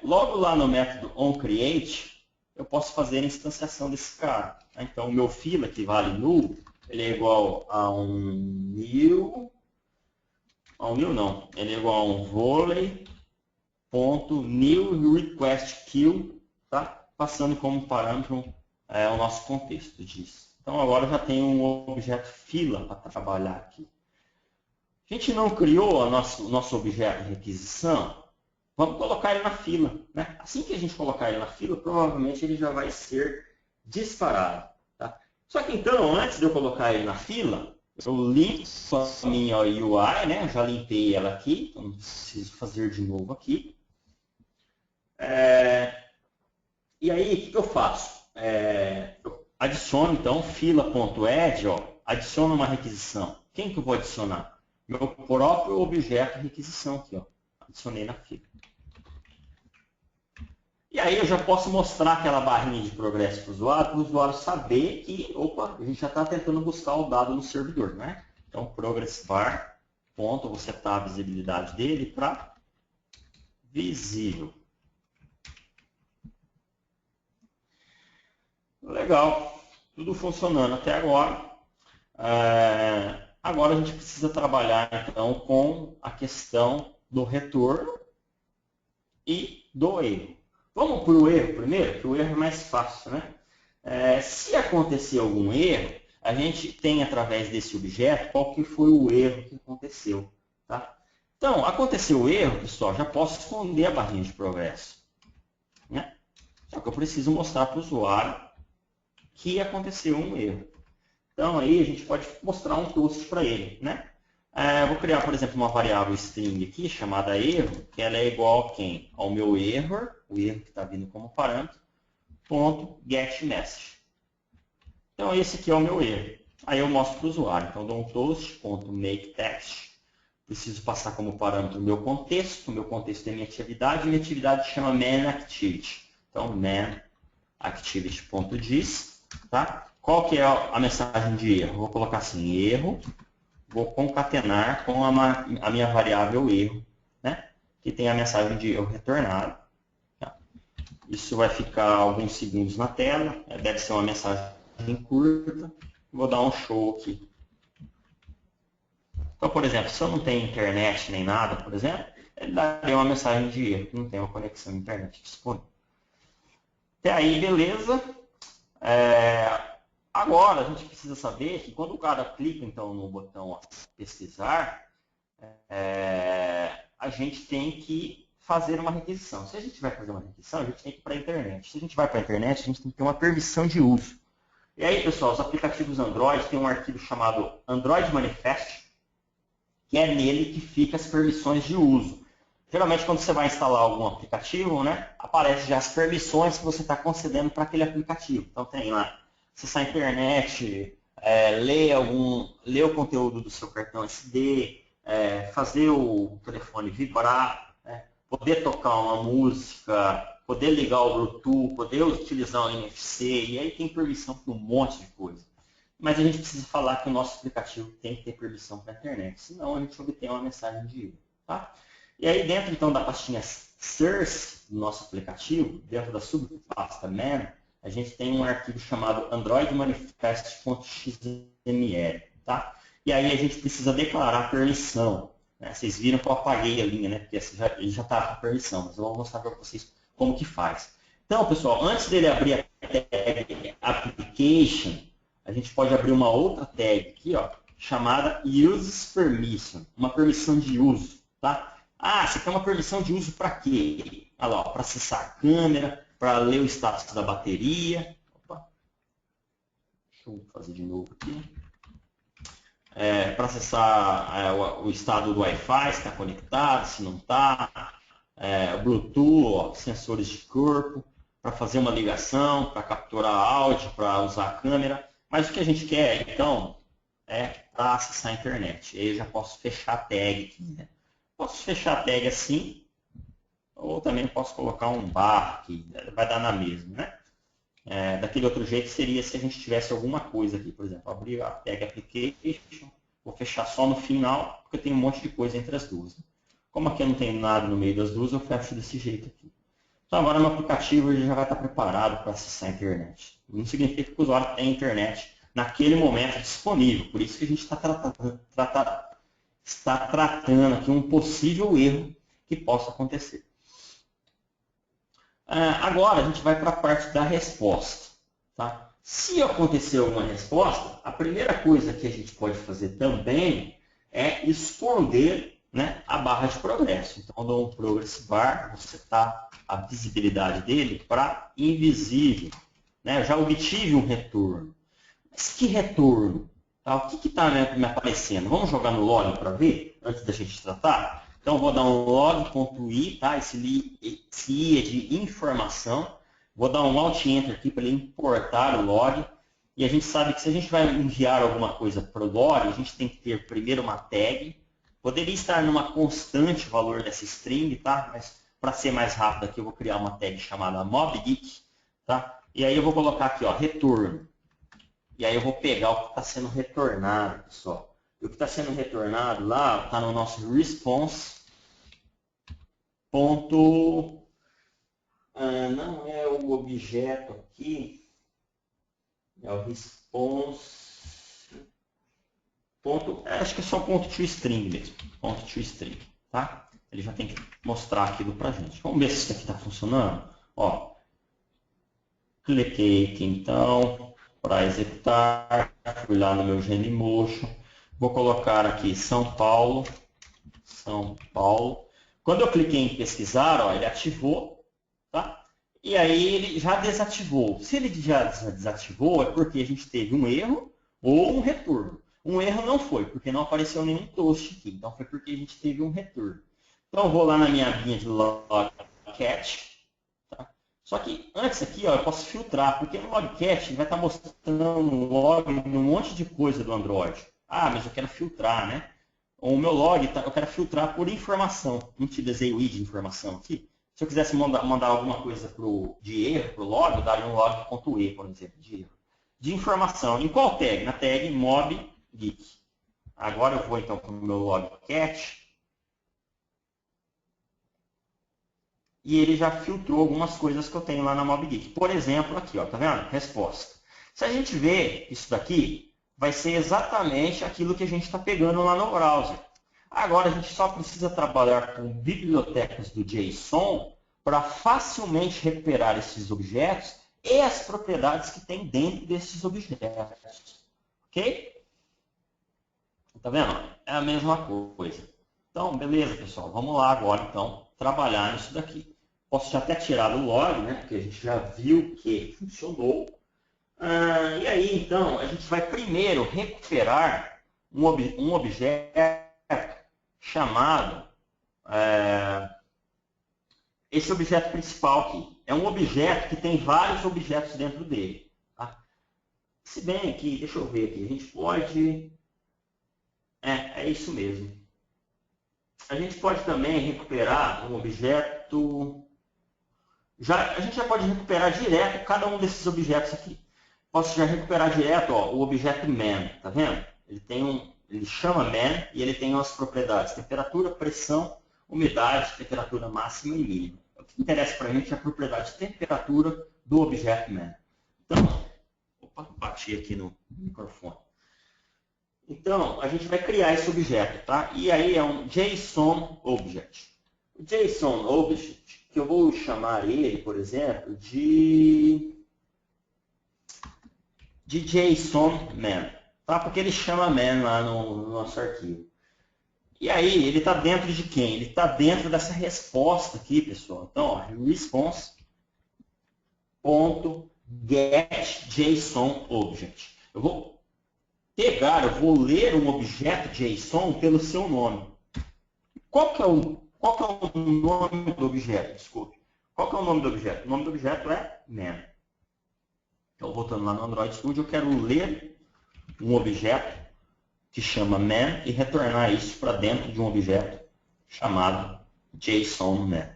logo lá no método onCreate, eu posso fazer a instanciação desse cara. Então, o meu fila, que vale null, ele é igual a um new, ele é igual a um volley.newRequestQueue, tá? Passando como parâmetro o nosso contexto disso. Então, agora eu já tenho um objeto fila para trabalhar aqui. A gente não criou o nosso objeto de requisição, vamos colocar ele na fila. Né? Assim que a gente colocar ele na fila, provavelmente ele já vai ser disparado. Tá? Só que então, antes de eu colocar ele na fila, eu limpo a minha UI, né? Eu já limpei ela aqui, então não preciso fazer de novo aqui. E aí, o que eu faço? Eu adiciono, então, fila.add, adiciono uma requisição. Quem que eu vou adicionar? Meu próprio objeto requisição aqui, ó. Adicionei na fila. E aí eu já posso mostrar aquela barrinha de progresso para o usuário saber que, opa, a gente já está tentando buscar o dado no servidor, né? Então, progress bar, ponto, vou setar a visibilidade dele para visível. Legal, tudo funcionando até agora. Agora a gente precisa trabalhar então com a questão do retorno e do erro. Vamos para o erro primeiro, que o erro é mais fácil, né? Se acontecer algum erro, a gente tem através desse objeto qual que foi o erro que aconteceu. Tá? Então, aconteceu o erro, pessoal, já posso esconder a barrinha de progresso. Né? Só que eu preciso mostrar para o usuário que aconteceu um erro. Então, aí a gente pode mostrar um toast para ele. Né? Vou criar, por exemplo, uma variável string aqui, chamada erro, que ela é igual a quem? Ao meu error, o erro que está vindo como parâmetro, ponto getMessage. Então, esse aqui é o meu erro. Aí eu mostro para o usuário. Então, dou um toast.makeText. Preciso passar como parâmetro o meu contexto. O meu contexto é minha atividade. E minha atividade chama manActivity. Então, manActivity.dis. Tá? Qual que é a mensagem de erro? Vou colocar assim, erro. Vou concatenar com a minha variável erro, né? Que tem a mensagem de erro retornado. Tá? Isso vai ficar alguns segundos na tela. Deve ser uma mensagem curta. Vou dar um show aqui. Então, por exemplo, se eu não tenho internet nem nada, por exemplo, ele daria uma mensagem de erro, que não tem uma conexão à internet disponível. Até aí, beleza. Agora, a gente precisa saber que quando o cara clica então, no botão pesquisar, a gente tem que fazer uma requisição. Se a gente vai fazer uma requisição, a gente tem que ir para a internet. Se a gente vai para a internet, a gente tem que ter uma permissão de uso. E aí, pessoal, os aplicativos Android têm um arquivo chamado Android Manifest, que é nele que fica as permissões de uso. Geralmente, quando você vai instalar algum aplicativo, né, aparece já as permissões que você está concedendo para aquele aplicativo. Então, tem lá, acessar a internet, ler o conteúdo do seu cartão SD, fazer o telefone vibrar, né, poder tocar uma música, poder ligar o Bluetooth, poder utilizar o NFC, e aí tem permissão para um monte de coisa. Mas a gente precisa falar que o nosso aplicativo tem que ter permissão para a internet, senão a gente obtém uma mensagem de erro. Tá? E aí dentro então da pastinha source do nosso aplicativo, dentro da subpasta man, a gente tem um arquivo chamado androidmanifest.xml. Tá? E aí a gente precisa declarar permissão. Né? Vocês viram que eu apaguei a linha, né? Porque ele já está com permissão, mas eu vou mostrar para vocês como que faz. Então, pessoal, antes dele abrir a tag application, a gente pode abrir uma outra tag aqui, ó, chamada uses permission, uma permissão de uso, tá? Você quer uma permissão de uso para quê? Olha lá, para acessar a câmera, para ler o status da bateria. Opa. Deixa eu fazer de novo aqui. Para acessar o estado do Wi-Fi, se está conectado, se não está. Bluetooth, ó, sensores de corpo, para fazer uma ligação, para capturar áudio, para usar a câmera. Mas o que a gente quer, então, é para acessar a internet. Aí eu já posso fechar a tag aqui. Né? Posso fechar a tag assim, ou também posso colocar um bar aqui, vai dar na mesma. Né? Daquele outro jeito seria se a gente tivesse alguma coisa aqui. Por exemplo, abrir a tag application, vou fechar só no final, porque tem um monte de coisa entre as duas. Né? Como aqui eu não tenho nada no meio das duas, eu fecho desse jeito aqui. Então agora meu aplicativo já vai estar preparado para acessar a internet. Não significa que o usuário tem internet naquele momento disponível. Por isso que a gente está tratando aqui um possível erro que possa acontecer. Agora a gente vai para a parte da resposta. Tá? Se acontecer alguma resposta, a primeira coisa que a gente pode fazer também é esconder, né, a barra de progresso. Então, eu dou um progress bar, vou setar a visibilidade dele para invisível. Né? Eu já obtive um retorno. Mas que retorno? Tá? O que está me aparecendo? Vamos jogar no log para ver, antes da gente tratar? Então, eu vou dar um log.i, tá? Esse i é de informação. Vou dar um Alt-Enter aqui para ele importar o log. E a gente sabe que se a gente vai enviar alguma coisa para o log, a gente tem que ter primeiro uma tag. Poderia estar numa constante o valor dessa string, tá? Mas para ser mais rápido aqui, eu vou criar uma tag chamada mobgeek, tá? E aí eu vou colocar aqui, ó, retorno. E aí eu vou pegar o que está sendo retornado, pessoal. E o que está sendo retornado lá está no nosso response ponto, não é o objeto aqui, é o response, ponto, acho que é só ponto toString mesmo, ponto toString, tá? Ele já tem que mostrar aquilo pra gente. Vamos ver se isso aqui está funcionando. Ó, cliquei aqui então para executar, fui lá no meu Genymotion, vou colocar aqui São Paulo. Quando eu cliquei em pesquisar, ó, ele ativou, tá? E aí ele já desativou. Se ele já desativou, é porque a gente teve um erro ou um retorno. Um erro não foi, porque não apareceu nenhum toast aqui. Então foi porque a gente teve um retorno. Então eu vou lá na minha linha de logcat. Tá? Só que antes aqui, ó, eu posso filtrar, porque no logcat vai estar mostrando um log num monte de coisa do Android. Ah, mas eu quero filtrar, né? O meu log, eu quero filtrar por informação. Não utilizei o i de informação aqui. Se eu quisesse mandar alguma coisa de erro para o log, eu daria um log.e, por exemplo, de erro. De informação. Em qual tag? Na tag mobgeek. Agora eu vou então para o meu logcat. E ele já filtrou algumas coisas que eu tenho lá na mobgeek. Por exemplo, aqui, ó, tá vendo? Resposta. Se a gente vê isso daqui, vai ser exatamente aquilo que a gente está pegando lá no browser. Agora a gente só precisa trabalhar com bibliotecas do JSON para facilmente recuperar esses objetos e as propriedades que tem dentro desses objetos. Ok? Tá vendo? É a mesma coisa. Então, beleza, pessoal. Vamos lá agora, então, trabalhar nisso daqui. Posso já até tirar do log, né? Porque a gente já viu que funcionou. E aí, então, a gente vai primeiro recuperar um objeto chamado... esse objeto principal aqui. É um objeto que tem vários objetos dentro dele. Tá? Se bem que, deixa eu ver aqui, a gente pode... É isso mesmo. A gente pode também recuperar um objeto... a gente já pode recuperar direto cada um desses objetos aqui. Posso já recuperar direto, ó, o objeto man, tá vendo? Ele chama man e ele tem umas propriedades: temperatura, pressão, umidade, temperatura máxima e mínima. O que interessa para a gente é a propriedade de temperatura do objeto man. Então, opa, bati aqui no microfone. Então, a gente vai criar esse objeto, tá? E aí é um JSON Object. O JSON Object, que eu vou chamar ele, por exemplo, de JSON man, tá? Porque ele chama man lá no nosso arquivo. E aí, ele está dentro de quem? Ele está dentro dessa resposta aqui, pessoal. Então, ó, response.getJSONObject. Eu vou ler um objeto JSON pelo seu nome. Qual que é o nome do objeto? Desculpe. Qual que é o nome do objeto? O nome do objeto é man. Então, voltando lá no Android Studio, eu quero ler um objeto que chama man e retornar isso para dentro de um objeto chamado JSONMan.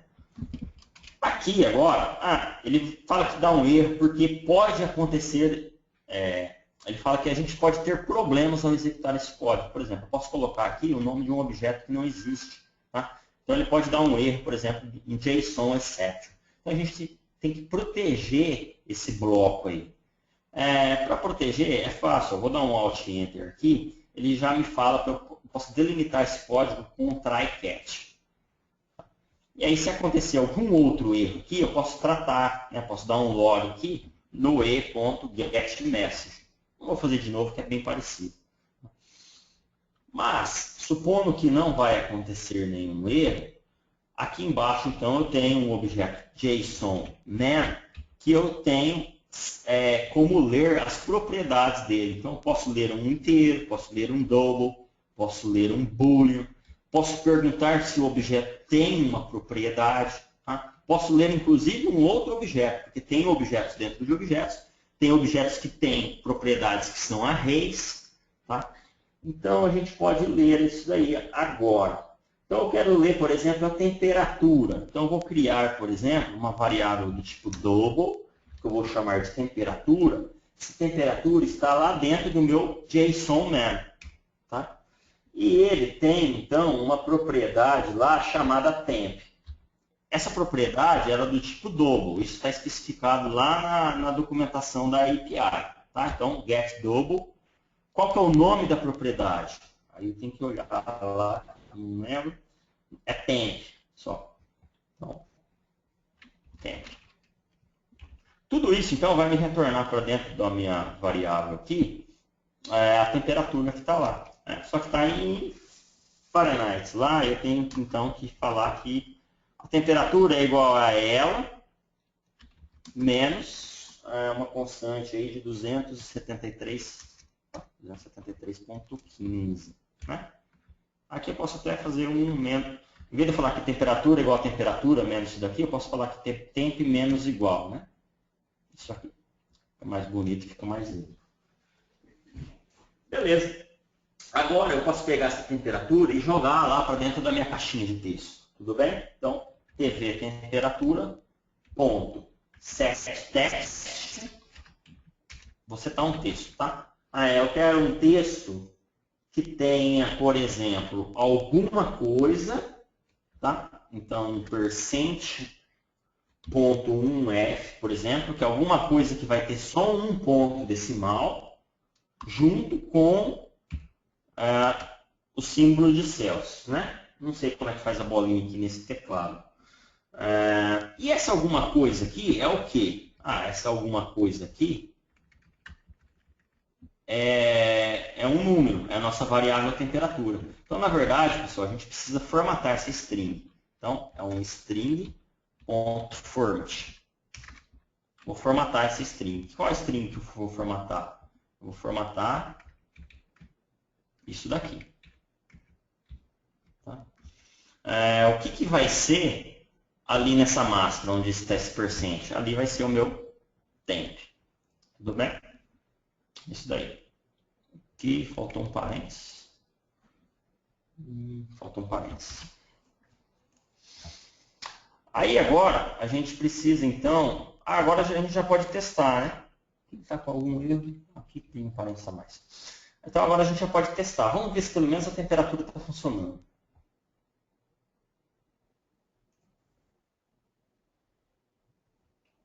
Aqui agora, ele fala que dá um erro porque pode acontecer, ele fala que a gente pode ter problemas ao executar esse código. Por exemplo, eu posso colocar aqui o nome de um objeto que não existe. Tá? Então ele pode dar um erro, por exemplo, em JSON exception. Então a gente tem que proteger esse bloco aí. Para proteger é fácil, eu vou dar um Alt Enter aqui, ele já me fala que eu posso delimitar esse código com um try-catch. E aí se acontecer algum outro erro aqui, eu posso tratar, né? Posso dar um log aqui no e.getMessage. Não vou fazer de novo, que é bem parecido. Mas, supondo que não vai acontecer nenhum erro, aqui embaixo então eu tenho um objeto JSONMan que eu tenho como ler as propriedades dele. Então, eu posso ler um inteiro, posso ler um double, posso ler um boolean, posso perguntar se o objeto tem uma propriedade, tá? Posso ler, inclusive, um outro objeto, porque tem objetos dentro de objetos, tem objetos que têm propriedades que são arrays, tá? Então, a gente pode ler isso daí agora. Então, eu quero ler, por exemplo, a temperatura. Então, eu vou criar, por exemplo, uma variável do tipo double, que eu vou chamar de temperatura. Essa temperatura está lá dentro do meu JSONMan. Tá? E ele tem, então, uma propriedade lá chamada temp. essa propriedade era do tipo double. Isso está especificado lá na documentação da API. Tá? Então, get double. Qual que é o nome da propriedade? Aí eu tenho que olhar lá, não lembro. É temp, só. Então, temp. Tudo isso, então, vai me retornar para dentro da minha variável aqui, a temperatura que está lá. Só que está em Fahrenheit. Lá eu tenho, então, que falar que a temperatura é igual a ela, menos uma constante aí de 273,15. Né? Aqui eu posso até fazer um menos. Em vez de eu falar que temperatura é igual a temperatura menos isso daqui, eu posso falar que temp menos igual. Né? Isso aqui. Fica mais bonito, fica mais lindo. Beleza. Agora eu posso pegar essa temperatura e jogar lá para dentro da minha caixinha de texto. Tudo bem? Então, TV temperatura, ponto, set text. Vou setar um texto, tá? Eu quero um texto que tenha, por exemplo, alguma coisa, tá? Então, %.1f, por exemplo, que é alguma coisa que vai ter só um ponto decimal, junto com o símbolo de Celsius, né? Não sei como é que faz a bolinha aqui nesse teclado. E essa alguma coisa aqui é o quê? Essa alguma coisa aqui é um número, é a nossa variável temperatura. Então, na verdade, pessoal, a gente precisa formatar essa string. Então, é um string.format. Vou formatar essa string. Qual é a string que eu vou formatar? Eu vou formatar isso daqui. Tá? O que vai ser ali nessa máscara, onde está esse %? Ali vai ser o meu temp. Tudo bem? Isso daí. Aqui faltou um parênteses. Faltou um parênteses. Aí agora a gente precisa então. Agora a gente já pode testar, né? Aqui está com algum erro. Aqui tem um parênteses a mais. Então agora a gente já pode testar. Vamos ver se pelo menos a temperatura está funcionando.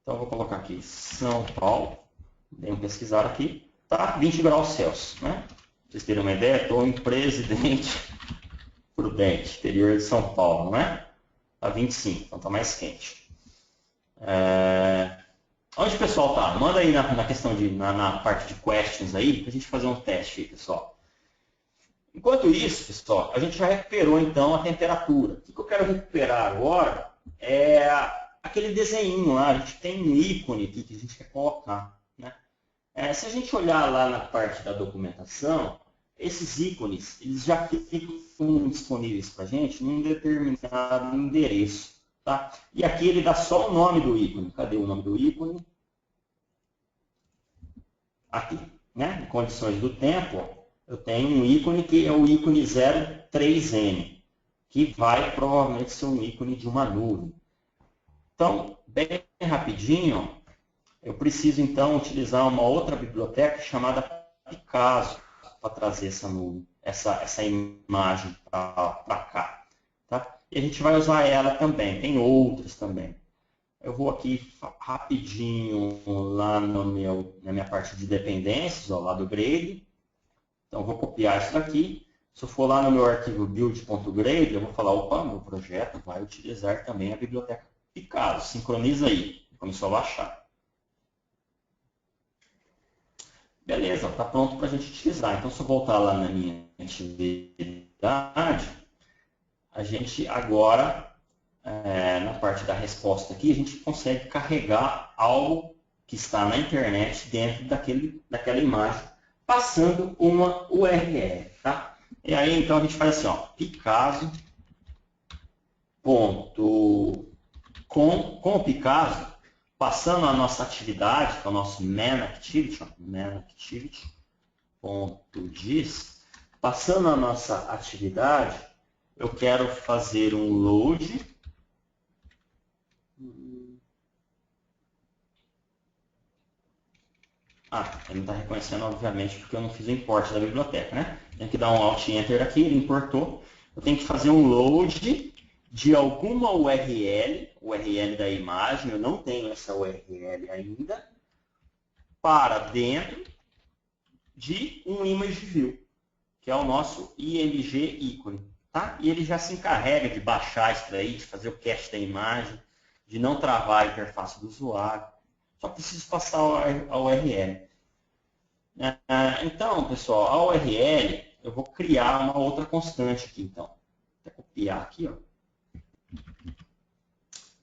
Então eu vou colocar aqui São Paulo. Dei um pesquisar aqui. Tá 20 graus Celsius, né? Pra vocês terem uma ideia, estou em Presidente Prudente, interior de São Paulo, né? Tá 25, então tá mais quente. Onde o pessoal tá? Manda aí na questão na parte de questions aí, pra gente fazer um teste aí, pessoal. Enquanto isso, pessoal, a gente já recuperou então a temperatura. O que eu quero recuperar agora é aquele desenho lá. A gente tem um ícone aqui que a gente quer colocar. Né? Se a gente olhar lá na parte da documentação, esses ícones eles já ficam disponíveis para a gente num determinado endereço. Tá? E aqui ele dá só o nome do ícone. Cadê o nome do ícone? Aqui. Né? Em condições do tempo, eu tenho um ícone que é o ícone 03M, que vai provavelmente ser um ícone de uma nuvem. Então, bem rapidinho, eu preciso então utilizar uma outra biblioteca chamada Picasso para trazer essa nuvem, essa imagem para cá. Tá? E a gente vai usar ela também, tem outras também. Eu vou aqui rapidinho lá na minha parte de dependências, ó, lá do grade. Então, eu vou copiar isso daqui. Se eu for lá no meu arquivo build.grade, eu vou falar, opa, meu projeto vai utilizar também a biblioteca Picasso. Sincroniza aí. Começou a baixar. Beleza, está pronto para a gente utilizar. Então, se eu voltar lá na minha atividade, a gente agora, na parte da resposta aqui, a gente consegue carregar algo que está na internet dentro daquela imagem, passando uma URL. Tá? E aí, então, a gente faz assim, ó, Picasso, com o Picasso, passando a nossa atividade, que é o nosso main activity.dis, passando a nossa atividade, eu quero fazer um load. Ele não está reconhecendo, obviamente, porque eu não fiz o import da biblioteca, né? Tem que dar um Alt Enter aqui, ele importou. Eu tenho que fazer um load de alguma URL da imagem, eu não tenho essa URL ainda, para dentro de um image view, que é o nosso img ícone. Tá? E ele já se encarrega de baixar isso daí, de fazer o cache da imagem, de não travar a interface do usuário. Só preciso passar a URL. Então, pessoal, a URL, eu vou criar uma outra constante aqui, então. Vou copiar aqui, ó.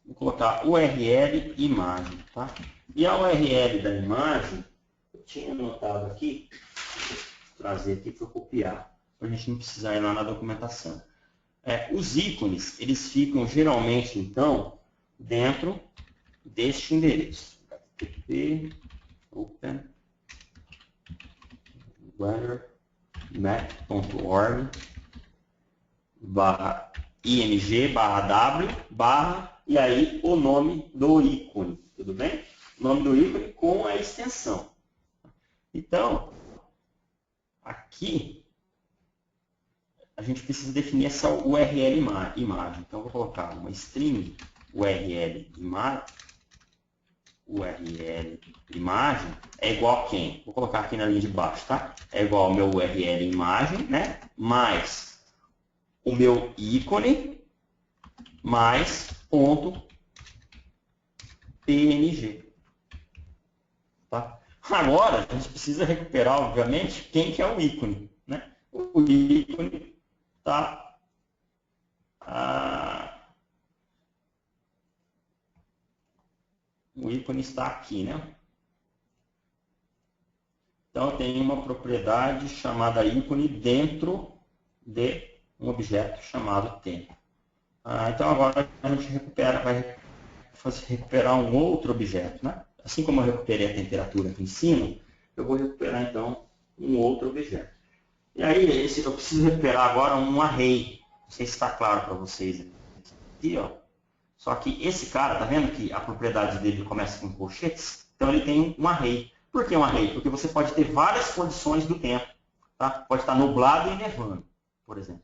Vou colocar URL imagem, tá? E a URL da imagem, eu tinha anotado aqui, vou trazer aqui para eu copiar, para a gente não precisar ir lá na documentação. Os ícones, eles ficam geralmente, então, dentro deste endereço. http open bannermap.org /img/w/ e aí o nome do ícone, tudo bem? O nome do ícone com a extensão. Então, aqui a gente precisa definir essa URL imagem. Então, eu vou colocar uma string URL imagem é igual a quem? Vou colocar aqui na linha de baixo, tá? É igual ao meu URL imagem, né? Mais o meu ícone, mais ponto PNG. Tá? Agora, a gente precisa recuperar, obviamente, quem que é o ícone, né? O ícone tá o ícone está aqui, né? Então, eu tenho uma propriedade chamada ícone dentro de um objeto chamado tempo. Então, agora a gente vai recuperar um outro objeto, né? Assim como eu recuperei a temperatura aqui em cima, eu vou recuperar, então, um outro objeto. E aí, eu preciso recuperar agora um array. Não sei se está claro para vocês aqui, ó. Só que esse cara, tá vendo que a propriedade dele começa com colchetes? Então ele tem um array. Por que um array? Porque você pode ter várias condições do tempo. Tá? Pode estar nublado e nevando, por exemplo.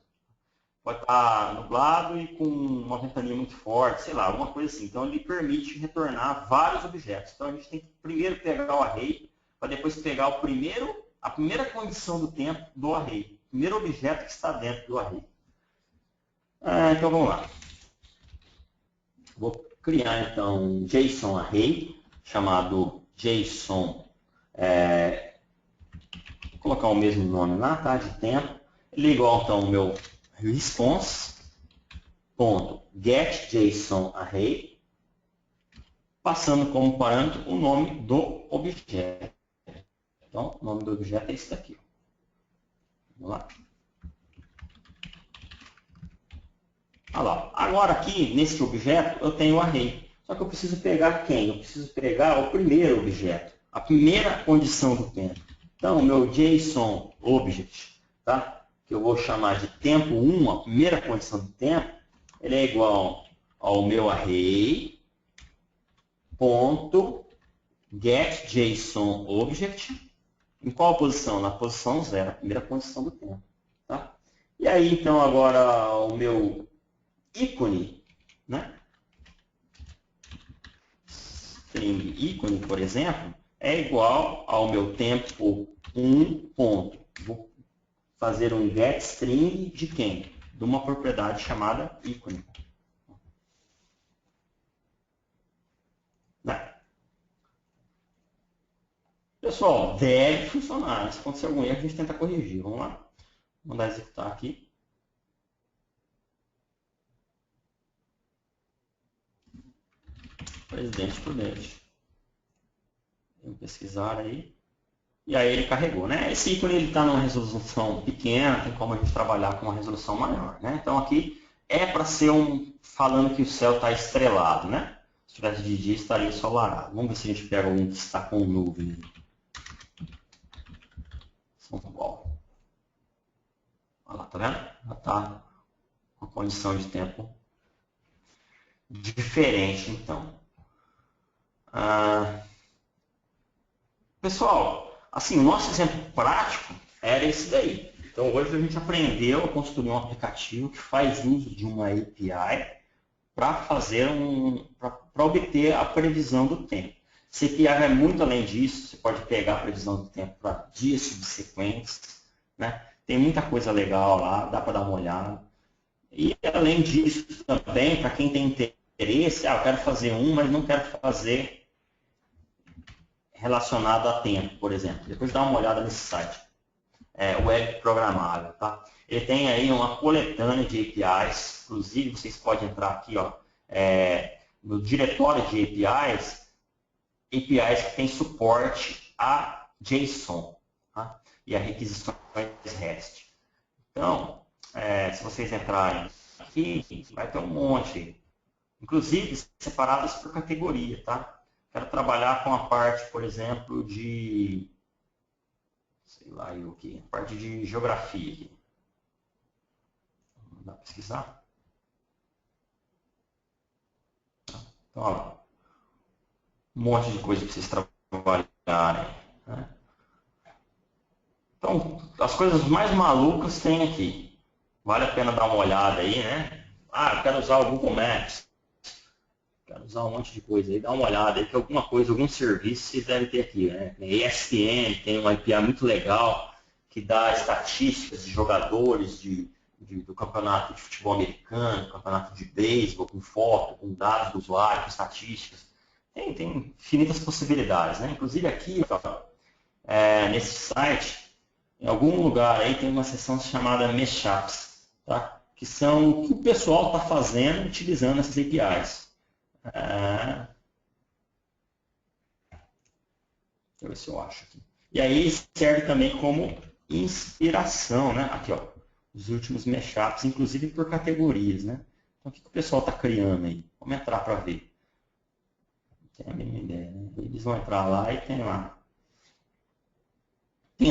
Pode estar nublado e com uma ventania muito forte, sei lá, alguma coisa assim. Então ele permite retornar vários objetos. Então a gente tem que primeiro pegar o array, para depois pegar a primeira condição do tempo do array. O primeiro objeto que está dentro do array. Então vamos lá. Vou criar, então, um JSON array, chamado JSON, vou colocar o mesmo nome lá, tá, de tempo. Ele é igual, então, ao meu response.getJSONArray, passando como parâmetro o nome do objeto. Então, o nome do objeto é esse daqui. Vamos lá. Olha lá. Agora aqui, nesse objeto, eu tenho o array. Só que eu preciso pegar quem? Eu preciso pegar o primeiro objeto, a primeira condição do tempo. Então, o meu JSON object, tá? Que eu vou chamar de tempo 1, a primeira condição do tempo, ele é igual ao meu array ponto getJSONObject. Em qual posição? Na posição 0, a primeira condição do tempo. Tá? E aí, então, agora o meu ícone, né? String ícone, por exemplo, é igual ao meu tempo 1 ponto. Vou fazer um getString de quem? De uma propriedade chamada ícone. Né? Pessoal, deve funcionar. Se acontecer algum erro, a gente tenta corrigir. Vamos lá? Vou mandar executar aqui. Presidente Prudente. Vamos pesquisar aí. E aí ele carregou, né? Esse ícone está numa resolução pequena, tem como a gente trabalhar com uma resolução maior, né? Então aqui é para ser falando que o céu está estrelado, né? Se tivesse de dia, estaria ensolarado. Vamos ver se a gente pega algum que está com nuvem. São Paulo. Olha lá, tá vendo? Já está com uma condição de tempo diferente, então. Pessoal, assim, o nosso exemplo prático era esse daí. Então hoje a gente aprendeu a construir um aplicativo que faz uso de uma API para obter a previsão do tempo. Essa API vai muito além disso, você pode pegar a previsão do tempo para dias subsequentes, né? Tem muita coisa legal lá, dá para dar uma olhada. E além disso também, para quem tem interesse, eu quero fazer mas não quero fazer relacionado a tempo, por exemplo. Depois dá uma olhada nesse site. Web programável, tá? Ele tem aí uma coletânea de APIs, inclusive vocês podem entrar aqui, ó, no diretório de APIs que tem suporte a JSON, tá? E a requisições REST. Então, se vocês entrarem aqui, vai ter um monte, inclusive separadas por categoria, tá? Quero trabalhar com a parte, por exemplo, de, sei lá eu aqui, a parte de geografia aqui. Dá para pesquisar? Então, olha lá. Um monte de coisa para vocês trabalharem, né? Então, as coisas mais malucas tem aqui. Vale a pena dar uma olhada aí, né? Eu quero usar o Google Maps. Quero usar um monte de coisa aí. Dá uma olhada aí, que alguma coisa, algum serviço vocês devem ter aqui, né? ESPN tem uma API muito legal que dá estatísticas de jogadores do campeonato de futebol americano, campeonato de beisebol, com foto, com dados do usuário, com estatísticas. Tem infinitas possibilidades, né? Inclusive aqui, ó, nesse site, em algum lugar aí tem uma seção chamada Mashups, tá? Que são o que o pessoal está fazendo utilizando essas APIs. Deixa eu ver se eu acho aqui. E aí serve também como inspiração, né? Aqui, ó, os últimos mashups, inclusive por categorias, né? Então, o que o pessoal está criando aí? Vamos entrar para ver. Não tenho a mínima ideia, né? Eles vão entrar lá e tem lá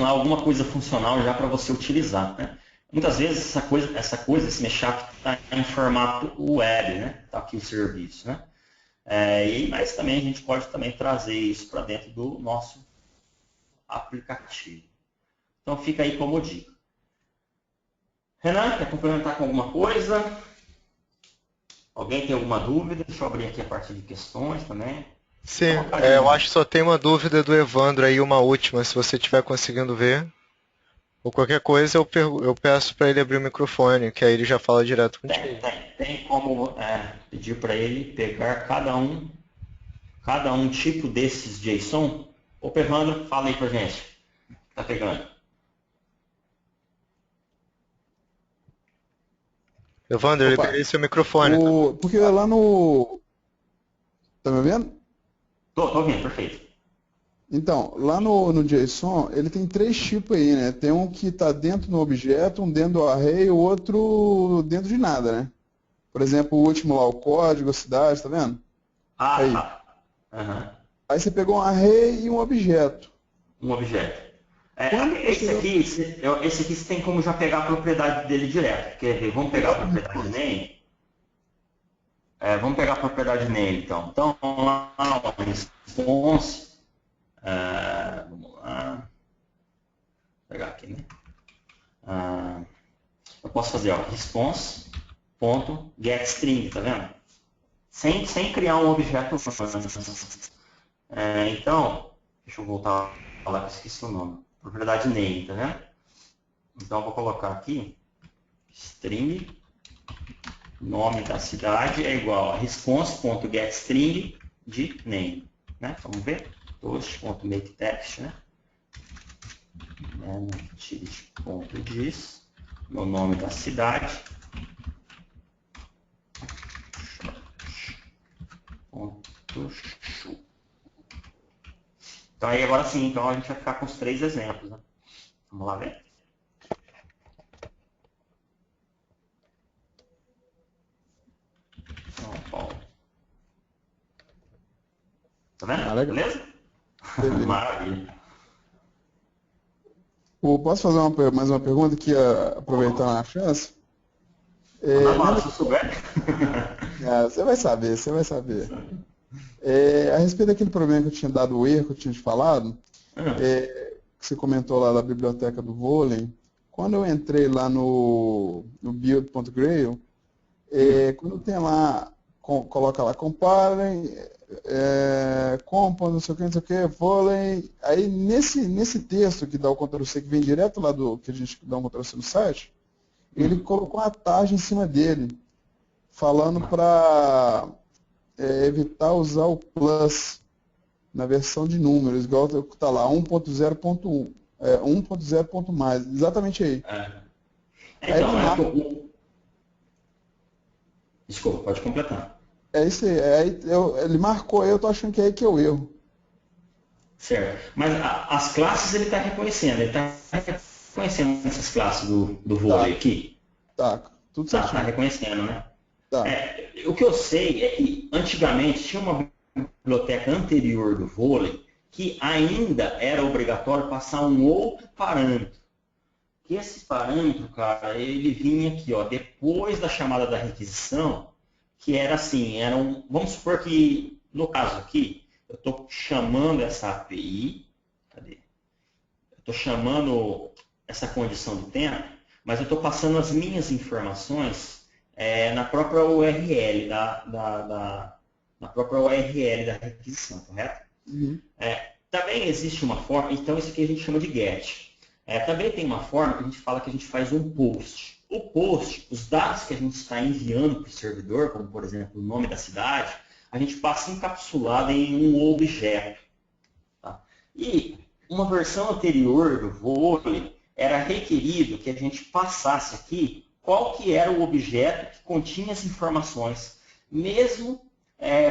alguma coisa funcional já para você utilizar, né? Muitas vezes esse mashup está em formato web, né? Está aqui o serviço, né? Mas também a gente pode também trazer isso para dentro do nosso aplicativo. Então fica aí como dica. Renan, quer complementar com alguma coisa? Alguém tem alguma dúvida? Deixa eu abrir aqui a parte de questões também. Sim, eu acho que só tem uma dúvida do Evandro aí, uma última, se você estiver conseguindo ver. Ou qualquer coisa eu peço para ele abrir o microfone, que aí ele já fala direto contigo. Tem como pedir para ele pegar cada um tipo desses JSON. Ô, Evandro, fala aí pra gente. Tá pegando? Evandro, eu liberei seu microfone. Porque lá no... Tá me ouvindo? Tô ouvindo, perfeito. Então, lá no JSON, ele tem 3 tipos aí, né? Tem um que está dentro do objeto, um dentro do array e o outro dentro de nada, né? Por exemplo, o último lá, o código, a cidade, tá vendo? Aí. Tá. Uhum. Aí você pegou um array e um objeto. Um objeto. Esse aqui você tem como já pegar a propriedade dele direto. Quer ver? Vamos pegar a propriedade name? Vamos pegar a propriedade name, então. Então, vamos lá, response. Vamos lá. Vou pegar aqui, né? Eu posso fazer, ó, response.getString, tá vendo? Sem criar um objeto. Então, deixa eu voltar lá que eu esqueci o nome. Propriedade name, tá vendo? Então, eu vou colocar aqui string, nome da cidade é igual a response.getString de name, né? Vamos ver? Toast.makeText, né? Utility.dis, meu nome da cidade. Então aí agora sim, então a gente vai ficar com os 3 exemplos, né? Vamos lá ver. São Paulo. Tá vendo? Beleza? Maravilha. Posso fazer mais uma pergunta aqui, aproveitando a chance? Se eu souber. Você vai saber, você vai saber. A respeito daquele problema que eu tinha dado o erro, que eu tinha te falado, que você comentou lá da biblioteca do vôlei, quando eu entrei lá no build.grail, quando tem lá, coloca lá compare, compa, não sei o que, vôlei, aí nesse texto que dá o Ctrl+C, que vem direto lá que a gente dá um Ctrl+C no site, ele colocou uma tag em cima dele, falando para evitar usar o plus na versão de números, igual está lá, 1.0.1, 1.0. Mais, exatamente aí. Aí ele Então, marca, desculpa, pode completar. é isso aí, ele marcou aí, eu tô achando que é aí que é o erro. Certo. Mas as classes ele está reconhecendo. Ele está reconhecendo essas classes do vôlei aqui. Tá, tudo Tá certinho. reconhecendo, né? Tá. O que eu sei é que antigamente tinha uma biblioteca anterior do vôlei que ainda era obrigatório passar um outro parâmetro. Que esse parâmetro, cara, ele vinha aqui, ó, depois da chamada da requisição, que era assim, vamos supor que, no caso aqui, eu estou chamando essa API, cadê? Eu estou chamando essa condição do tempo, mas eu estou passando as minhas informações na própria URL na própria URL da requisição, correto? Uhum. Também existe uma forma, então isso aqui a gente chama de GET. Também tem uma forma que a gente fala que a gente faz um post. O post, os dados que a gente está enviando para o servidor, como por exemplo o nome da cidade, a gente passa encapsulado em um objeto. Tá? E uma versão anterior do vôlei era requerido que a gente passasse aqui qual que era o objeto que continha as informações, mesmo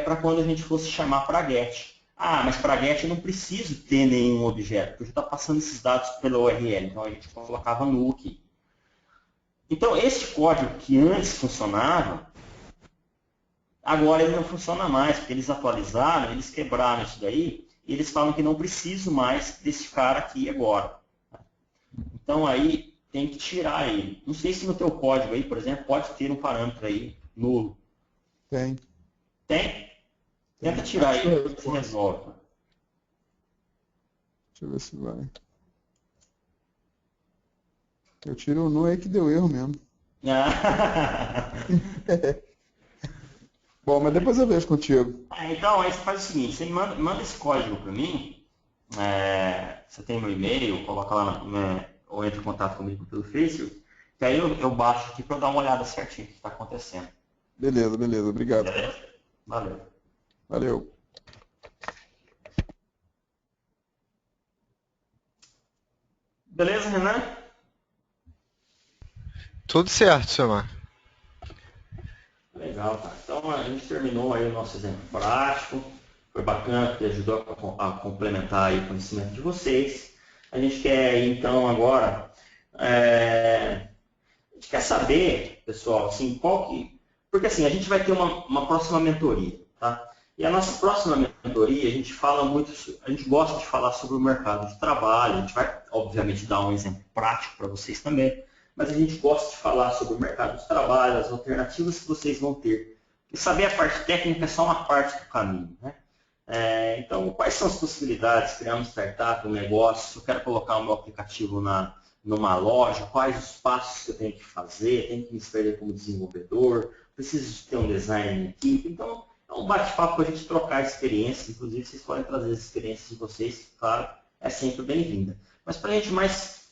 para quando a gente fosse chamar para GET. Mas para GET eu não preciso ter nenhum objeto, porque eu já estou passando esses dados pela URL, então a gente colocava null aqui. Então, esse código que antes funcionava, agora ele não funciona mais, porque eles atualizaram, eles quebraram isso daí, e eles falam que não preciso mais desse cara aqui agora. Então, aí tem que tirar ele. Não sei se no teu código aí, por exemplo, pode ter um parâmetro aí nulo. Tem. Tem? Tenta tirar ele, se resolve. Deixa eu ver se vai. Eu tiro o nu aí que deu erro mesmo. Bom, mas depois eu vejo contigo. Então, aí você faz o seguinte, você manda esse código para mim, você tem meu e-mail, coloca lá, ou entra em contato comigo pelo Facebook, que aí eu baixo aqui para eu dar uma olhada certinho no que está acontecendo. Beleza, obrigado. Beleza? Valeu. Valeu. Beleza, Renan? Tudo certo, Samar. Legal, tá. Então a gente terminou aí o nosso exemplo prático. Foi bacana, porque ajudou a complementar aí o conhecimento de vocês. A gente quer então agora. A gente quer saber, pessoal, assim, porque assim, a gente vai ter uma próxima mentoria, tá? E a nossa próxima mentoria, a gente gosta de falar sobre o mercado de trabalho, a gente vai, obviamente, dar um exemplo prático para vocês também, mas a gente gosta de falar sobre o mercado de trabalho, as alternativas que vocês vão ter. E saber a parte técnica é só uma parte do caminho, né? Então, quais são as possibilidades? Criar uma startup, um negócio, se eu quero colocar o meu aplicativo numa loja, quais os passos que eu tenho que fazer, tenho que me inscrever como desenvolvedor, preciso ter um design em equipe. Então, é um bate-papo para a gente trocar experiências, inclusive vocês podem trazer as experiências de vocês, que, claro, é sempre bem-vinda. Mas para a gente mais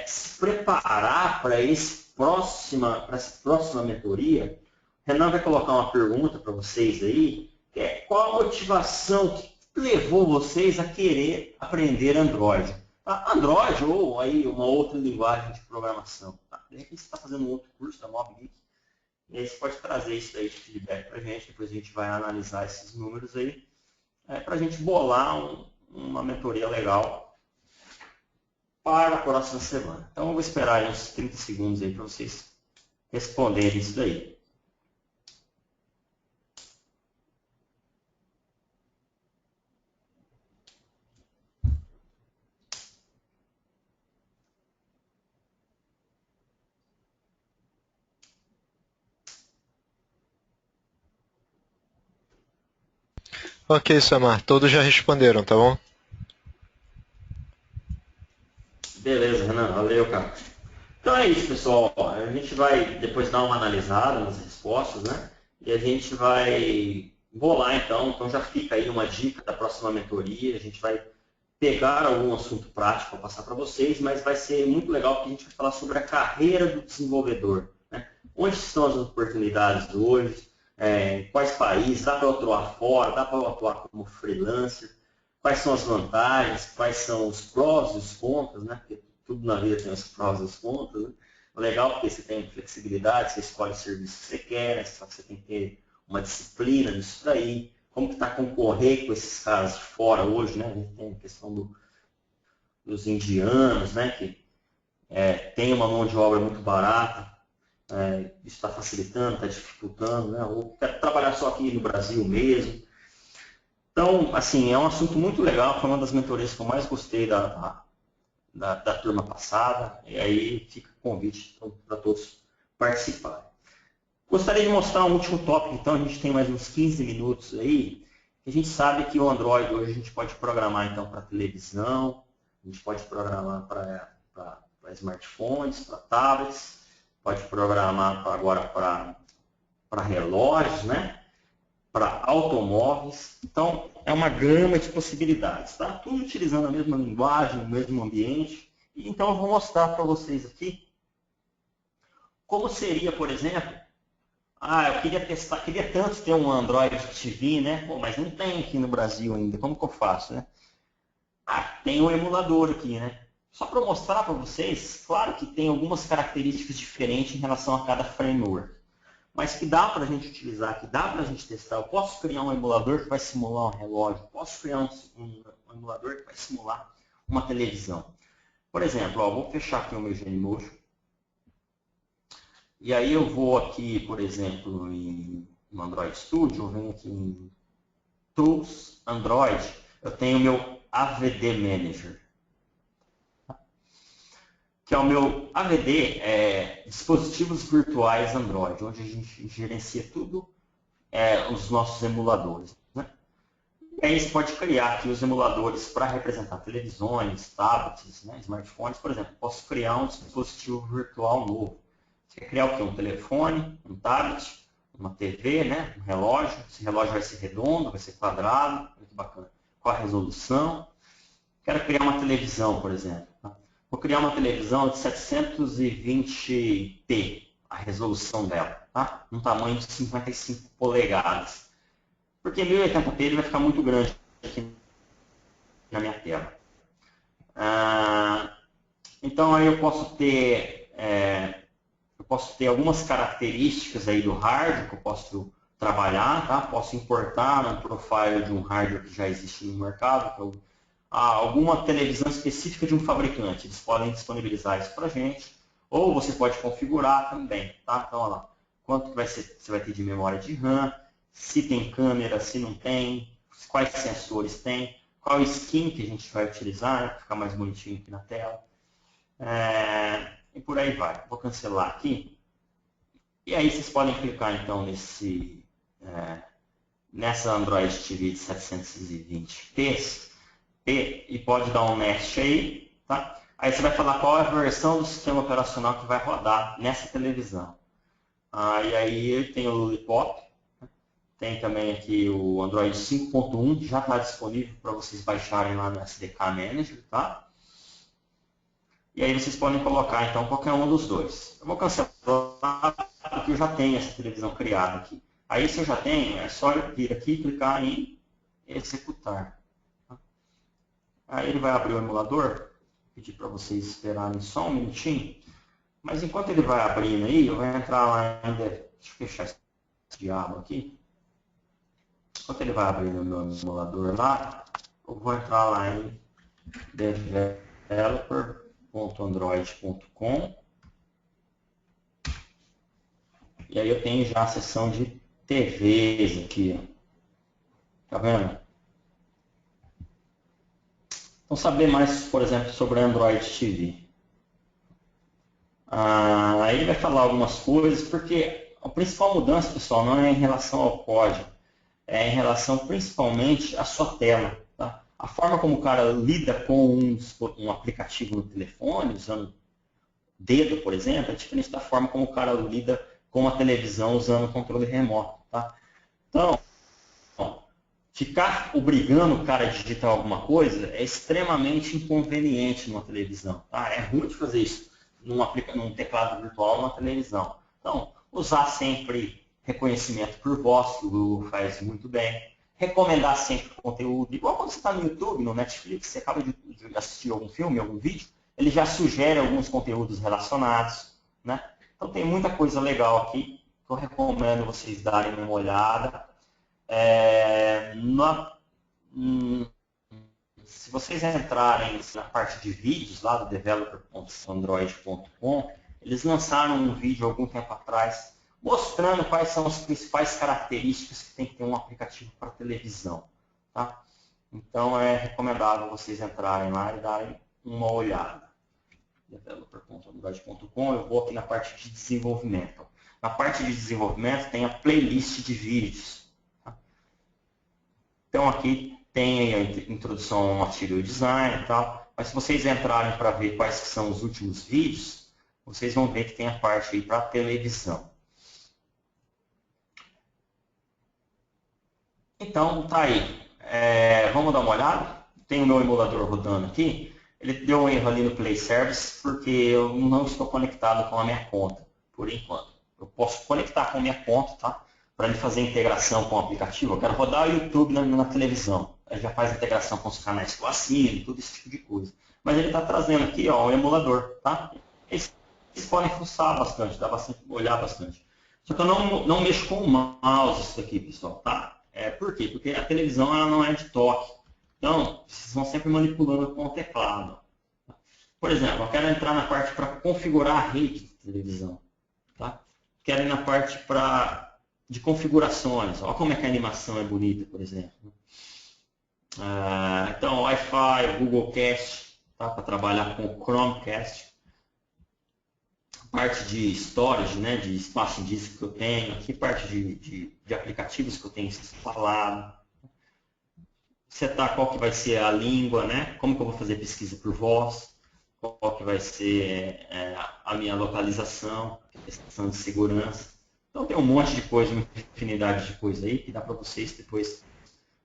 se preparar para essa próxima mentoria, Renan vai colocar uma pergunta para vocês aí, que é qual a motivação que levou vocês a querer aprender Android? Android ou aí uma outra linguagem de programação. Tá? De repente você está fazendo um outro curso da Mob Geek, e aí você pode trazer isso aí de feedback para a gente, depois a gente vai analisar esses números aí, para a gente bolar uma mentoria legal para a próxima semana. Então eu vou esperar aí uns 30 segundos aí para vocês responderem isso daí. Ok, Samar, todos já responderam, tá bom? Beleza, Renan. Valeu, cara. Então é isso, pessoal. A gente vai depois dar uma analisada nas respostas, né? E a gente vai bolar então. Então já fica aí uma dica da próxima mentoria. A gente vai pegar algum assunto prático para passar para vocês, mas vai ser muito legal porque a gente vai falar sobre a carreira do desenvolvedor. Né? Onde estão as oportunidades hoje? Quais países? Dá para eu atuar fora? Dá para eu atuar como freelancer? Quais são as vantagens? Quais são os prós e os contras? Né? Porque tudo na vida tem os prós e os contras. Né? Legal porque você tem flexibilidade, você escolhe o serviço que você quer, né? Só que você tem que ter uma disciplina nisso daí. Como que está concorrer com esses caras de fora hoje, né? A gente tem a questão dos indianos, né? Que tem uma mão de obra muito barata. Isso está facilitando, está dificultando, né? Ou quer trabalhar só aqui no Brasil mesmo. Então, assim, é um assunto muito legal. Foi uma das mentorias que eu mais gostei da turma passada. E aí fica o convite para todos participarem. Gostaria de mostrar um último tópico, então, a gente tem mais uns 15 minutos aí. A gente sabe que o Android hoje a gente pode programar então para televisão, a gente pode programar para smartphones, para tablets, pode programar agora para relógios, né? Para automóveis. Então, é uma gama de possibilidades, tá? Tudo utilizando a mesma linguagem, o mesmo ambiente. E, então, eu vou mostrar para vocês aqui como seria, por exemplo, eu queria testar, queria tanto ter um Android TV, né? Pô, mas não tem aqui no Brasil ainda, como que eu faço, né? Tem um emulador aqui, né? Só para mostrar para vocês, claro que tem algumas características diferentes em relação a cada framework, mas que dá para a gente utilizar, que dá para a gente testar. Eu posso criar um emulador que vai simular um relógio, posso criar um emulador que vai simular uma televisão. Por exemplo, vou fechar aqui o meu Genymotion. E aí eu vou aqui, por exemplo, no Android Studio, eu venho aqui em Tools, Android, eu tenho o meu AVD Manager. Que é o meu AVD, Dispositivos Virtuais Android, onde a gente gerencia tudo, os nossos emuladores. Né? E aí você pode criar aqui os emuladores para representar televisões, tablets, né, smartphones, por exemplo. Posso criar um dispositivo virtual novo. Você quer criar o quê? Um telefone, um tablet, uma TV, né? Um relógio. Esse relógio vai ser redondo, vai ser quadrado. Olha que bacana. Qual a resolução? Quero criar uma televisão, por exemplo. Vou criar uma televisão de 720p, a resolução dela, tá? Um tamanho de 55 polegadas. Porque 1080p ele vai ficar muito grande aqui na minha tela. Então aí eu posso ter algumas características aí do hardware que eu posso trabalhar, tá? Posso importar um profile de um hardware que já existe no mercado, que é alguma televisão específica de um fabricante. Eles podem disponibilizar isso para a gente, ou você pode configurar também, tá? Então, olha lá, quanto que você vai ter de memória de RAM, se tem câmera, se não tem, quais sensores tem, qual skin que a gente vai utilizar, né, para ficar mais bonitinho aqui na tela. E por aí vai. Vou cancelar aqui. E aí vocês podem clicar então nessa Android TV de 720p e pode dar um next aí. Tá? Aí você vai falar qual é a versão do sistema operacional que vai rodar nessa televisão. E aí tem o Lollipop. Tem também aqui o Android 5.1, que já está disponível para vocês baixarem lá no SDK Manager. Tá? E aí vocês podem colocar, então, qualquer um dos dois. Eu vou cancelar, porque eu já tenho essa televisão criada aqui. Aí, se eu já tenho, é só eu vir aqui e clicar em executar. Aí ele vai abrir o emulador. Vou pedir para vocês esperarem só um minutinho. Mas enquanto ele vai abrindo aí, eu vou entrar lá ainda. Deixa eu fechar esse diabo aqui. Enquanto ele vai abrindo o meu emulador lá, eu vou entrar lá em developer.android.com. E aí eu tenho já a seção de TVs aqui. Tá vendo? Então, saber mais, por exemplo, sobre Android TV. Aí ele vai falar algumas coisas, porque a principal mudança, pessoal, não é em relação ao código, é em relação principalmente à sua tela. Tá? A forma como o cara lida com um aplicativo no telefone, usando dedo, por exemplo, é diferente da forma como o cara lida com a televisão usando o controle remoto. Tá? Então, ficar obrigando o cara a digitar alguma coisa é extremamente inconveniente numa televisão. Tá? É ruim de fazer isso num teclado virtual numa televisão. Então, usar sempre reconhecimento por voz, que o Google faz muito bem. Recomendar sempre conteúdo. Igual quando você está no YouTube, no Netflix, você acaba de assistir algum filme, algum vídeo, ele já sugere alguns conteúdos relacionados. Né? Então, tem muita coisa legal aqui que eu recomendo vocês darem uma olhada. Se vocês entrarem na parte de vídeos lá do developer.android.com, eles lançaram um vídeo algum tempo atrás mostrando quais são as principais características que tem que ter um aplicativo para televisão. Tá? Então é recomendável vocês entrarem lá e darem uma olhada. developer.android.com, eu vou aqui na parte de desenvolvimento. Na parte de desenvolvimento tem a playlist de vídeos. Então aqui tem a introdução ao Material Design e tal, mas se vocês entrarem para ver quais são os últimos vídeos, vocês vão ver que tem a parte aí para televisão. Então tá aí. Vamos dar uma olhada. Tem o meu emulador rodando aqui. Ele deu um erro ali no Play Service porque eu não estou conectado com a minha conta, por enquanto. Eu posso conectar com a minha conta, tá? Para ele fazer integração com o aplicativo. Eu quero rodar o YouTube na televisão. Ele já faz integração com os canais que eu assino, tudo esse tipo de coisa. Mas ele está trazendo aqui ó, um emulador. Tá? Vocês podem fuçar bastante, olhar bastante. Só que eu não mexo com o mouse isso aqui, pessoal. Tá? Por quê? Porque a televisão ela não é de toque. Então, vocês vão sempre manipulando com o teclado. Por exemplo, eu quero entrar na parte para configurar a rede de televisão. Tá? Quero ir na parte de configurações. Olha como é que a animação é bonita, por exemplo. Então, Wi-Fi, Google Cast, tá? Para trabalhar com o Chromecast. Parte de storage, né? De espaço em disco que eu tenho. Aqui parte de aplicativos que eu tenho instalado. Setar qual que vai ser a língua, né? Como que eu vou fazer pesquisa por voz. Qual que vai ser a minha localização. Questão de segurança. Então tem um monte de coisa, uma infinidade de coisa aí que dá para vocês depois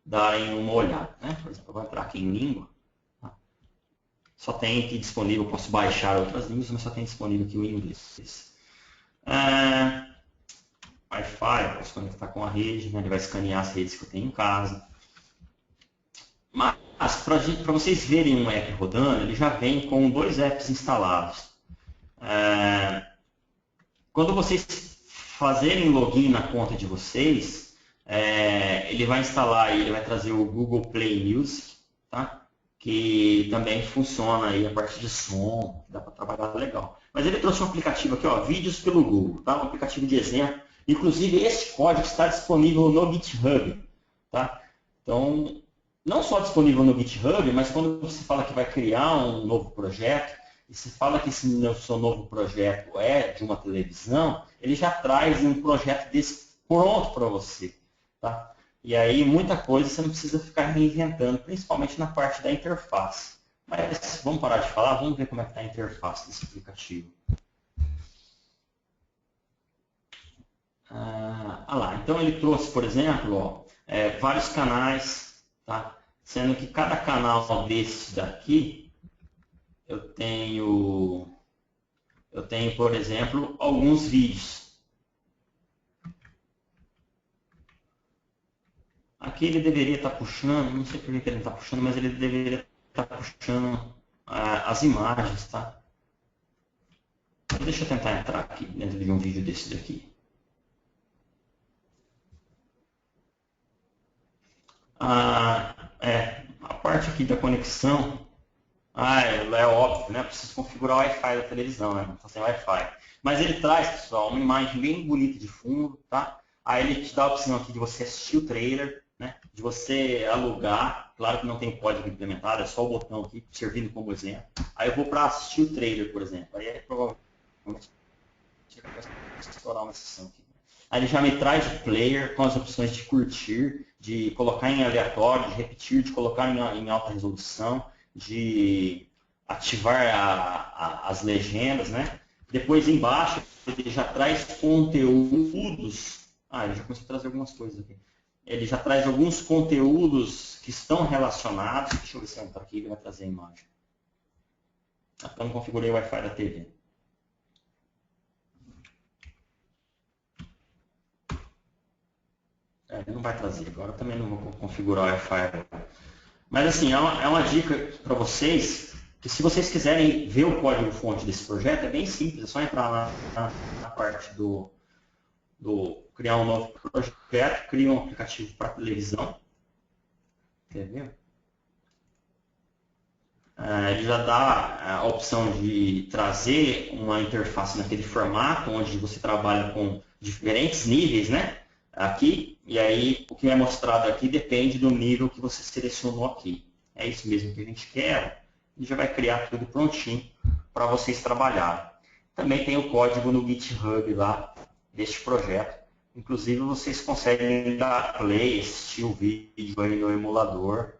darem uma olhada. Né? Por exemplo, eu vou entrar aqui em língua. Tá? Só tem aqui disponível, eu posso baixar outras línguas, mas só tem disponível aqui o inglês. Wi-Fi, eu posso conectar com a rede, né? Ele vai escanear as redes que eu tenho em casa. Mas para vocês verem um app rodando, ele já vem com 2 apps instalados. Quando vocês fazerem login na conta de vocês, ele vai instalar, ele vai trazer o Google Play Music, tá? Que também funciona aí a parte de som, dá para trabalhar legal. Mas ele trouxe um aplicativo aqui, ó, Vídeos pelo Google, tá? Um aplicativo de exemplo. Inclusive, esse código está disponível no GitHub, tá? Então, não só disponível no GitHub, mas quando você fala que vai criar um novo projeto, e se fala que esse seu novo projeto é de uma televisão, ele já traz um projeto desse pronto para você. Tá? E aí muita coisa você não precisa ficar reinventando, principalmente na parte da interface. Mas vamos parar de falar, vamos ver como é que está a interface desse aplicativo. Então ele trouxe, por exemplo, ó, vários canais, tá? Sendo que cada canal desses daqui, eu tenho, por exemplo, alguns vídeos. Aqui ele deveria estar puxando, não sei por que ele não está puxando, mas ele deveria estar puxando as imagens, tá? Deixa eu tentar entrar aqui dentro de um vídeo desse daqui. A parte aqui da conexão, é óbvio, né? Preciso configurar o Wi-Fi da televisão, né? Não está sem Wi-Fi. Mas ele traz, pessoal, uma imagem bem bonita de fundo, tá? Aí ele te dá a opção aqui de você assistir o trailer, né? De você alugar. Claro que não tem código implementado, é só o botão aqui, servindo como exemplo. Aí eu vou para assistir o trailer, por exemplo. Aí provavelmente vai explorar uma sessão aqui. Aí ele já me traz o player com as opções de curtir, de colocar em aleatório, de repetir, de colocar em alta resolução, de ativar as legendas, né? Depois embaixo ele já traz conteúdos. Ele já começou a trazer algumas coisas aqui. Ele já traz alguns conteúdos que estão relacionados. Deixa eu ver se entra aqui, ele vai trazer a imagem. Eu não configurei o Wi-Fi da TV. Ele não vai trazer agora, eu também não vou configurar o Wi-Fi. Mas assim, é uma dica para vocês, que se vocês quiserem ver o código-fonte desse projeto, é bem simples, é só entrar lá na parte do criar um novo projeto, cria um aplicativo para televisão. Quer ver? Ele já dá a opção de trazer uma interface naquele formato, onde você trabalha com diferentes níveis, né? Aqui, e aí o que é mostrado aqui depende do nível que você selecionou aqui. É isso mesmo que a gente quer, e já vai criar tudo prontinho para vocês trabalharem. Também tem o código no GitHub lá deste projeto. Inclusive vocês conseguem dar play, assistir o vídeo aí no emulador.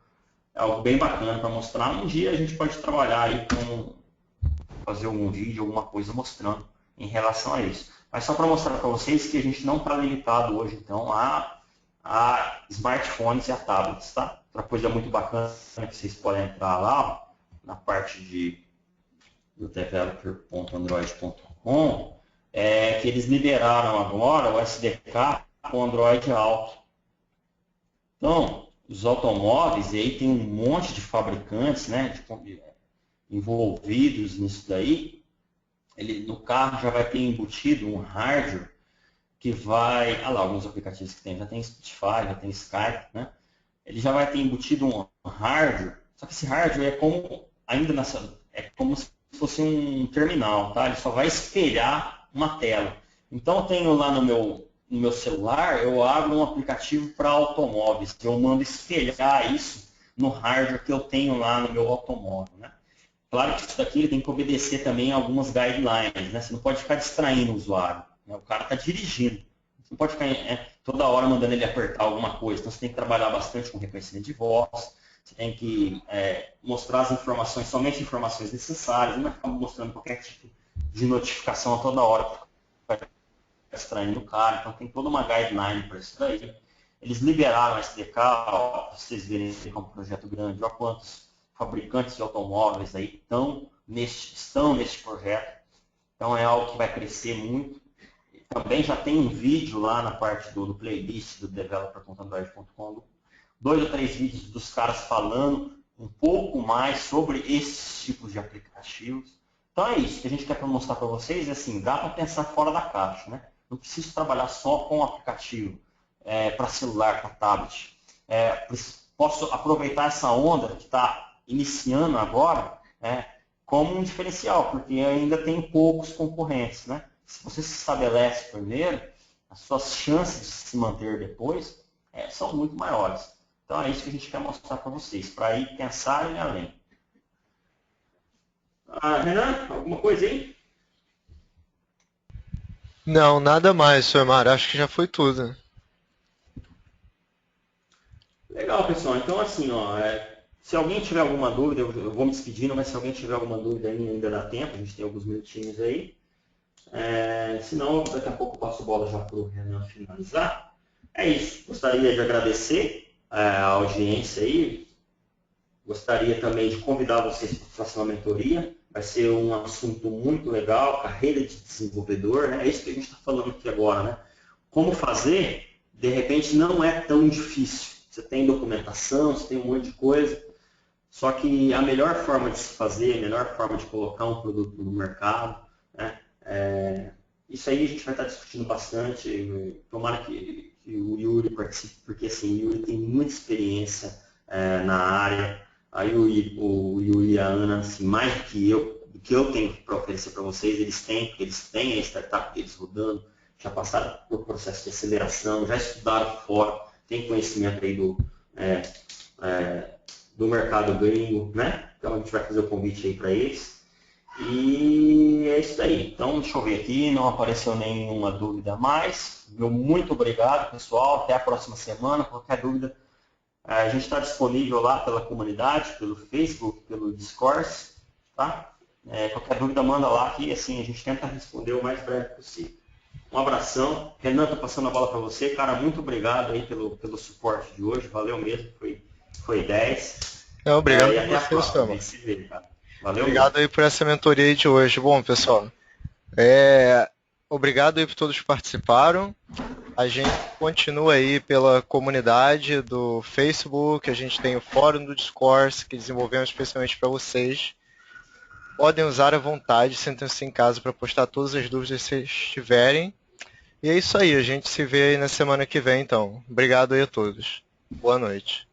É algo bem bacana para mostrar. Um dia a gente pode trabalhar aí com fazer algum vídeo, alguma coisa mostrando em relação a isso. Mas só para mostrar para vocês que a gente não está limitado hoje, então, a smartphones e a tablets, tá? Outra coisa muito bacana que vocês podem entrar lá, ó, na parte do developer.android.com, é que eles liberaram agora o SDK com Android Auto. Então, os automóveis, e aí tem um monte de fabricantes, né, envolvidos nisso daí. No carro já vai ter embutido um hardware que vai... Olha lá, alguns aplicativos que tem, já tem Spotify, já tem Skype, né? Ele já vai ter embutido um hardware, só que esse hardware é como, é como se fosse um terminal, tá? Ele só vai espelhar uma tela. Então eu tenho lá no meu celular, eu abro um aplicativo para automóveis, que eu mando espelhar isso no hardware que eu tenho lá no meu automóvel, né? Claro que isso daqui ele tem que obedecer também a algumas guidelines, né? Você não pode ficar distraindo o usuário, né? O cara está dirigindo. Você não pode ficar toda hora mandando ele apertar alguma coisa. Então você tem que trabalhar bastante com reconhecimento de voz, você tem que mostrar as informações, somente informações necessárias, não vai ficar mostrando qualquer tipo de notificação a toda hora para ficar distraindo o cara. Então tem toda uma guideline para isso daí. Eles liberaram a SDK, para vocês verem que é um projeto grande, olha quantos fabricantes de automóveis aí estão neste projeto. Então é algo que vai crescer muito. Também já tem um vídeo lá na parte do playlist do developer.android.com, 2 ou 3 vídeos dos caras falando um pouco mais sobre esses tipos de aplicativos. Então é isso que a gente quer mostrar para vocês, assim, dá para pensar fora da caixa, né? Não preciso trabalhar só com aplicativo para celular, para tablet. Posso aproveitar essa onda que está iniciando agora, como um diferencial, porque ainda tem poucos concorrentes, né? Se você se estabelece primeiro, as suas chances de se manter depois são muito maiores. Então é isso que a gente quer mostrar para vocês, para ir pensarem além. Renan, alguma coisa aí? Não, nada mais, Suemar. Acho que já foi tudo. Legal, pessoal. Então, assim, se alguém tiver alguma dúvida, eu vou me despedindo, mas se alguém tiver alguma dúvida ainda dá tempo, a gente tem alguns minutinhos aí. Senão, daqui a pouco eu passo a bola já para o Renan finalizar. É isso. Gostaria de agradecer a audiência aí. Gostaria também de convidar vocês para a próxima mentoria. Vai ser um assunto muito legal, carreira de desenvolvedor, né? É isso que a gente está falando aqui agora, né? Como fazer, de repente, não é tão difícil. Você tem documentação, você tem um monte de coisa, só que a melhor forma de se fazer, a melhor forma de colocar um produto no mercado, né? Isso aí a gente vai estar discutindo bastante. Tomara que o Yuri participe, porque assim, o Yuri tem muita experiência na área. Aí o Yuri e a Ana, assim, mais do que eu tenho para oferecer para vocês, eles têm, porque eles têm a startup deles rodando, já passaram por processo de aceleração, já estudaram fora, tem conhecimento aí do mercado gringo, né? Então a gente vai fazer o convite aí para eles. E é isso aí. Então, deixa eu ver aqui, não apareceu nenhuma dúvida a mais. Meu muito obrigado, pessoal. Até a próxima semana. Qualquer dúvida, a gente está disponível lá pela comunidade, pelo Facebook, pelo Discord, tá? Qualquer dúvida, manda lá que assim, a gente tenta responder o mais breve possível. Um abração. Renan, tô passando a bola para você. Cara, muito obrigado aí pelo suporte de hoje. Valeu mesmo, foi 10. Não, obrigado E a até a você, próxima. A Samuel. gente se vê, cara. Valeu Obrigado mesmo. aí por essa mentoria aí de hoje. Bom, pessoal, obrigado aí por todos que participaram. A gente continua aí pela comunidade do Facebook, a gente tem o fórum do Discourse, que desenvolvemos especialmente para vocês. Podem usar à vontade, sentem-se em casa para postar todas as dúvidas que vocês tiverem. E é isso aí, a gente se vê aí na semana que vem, então. Obrigado aí a todos. Boa noite.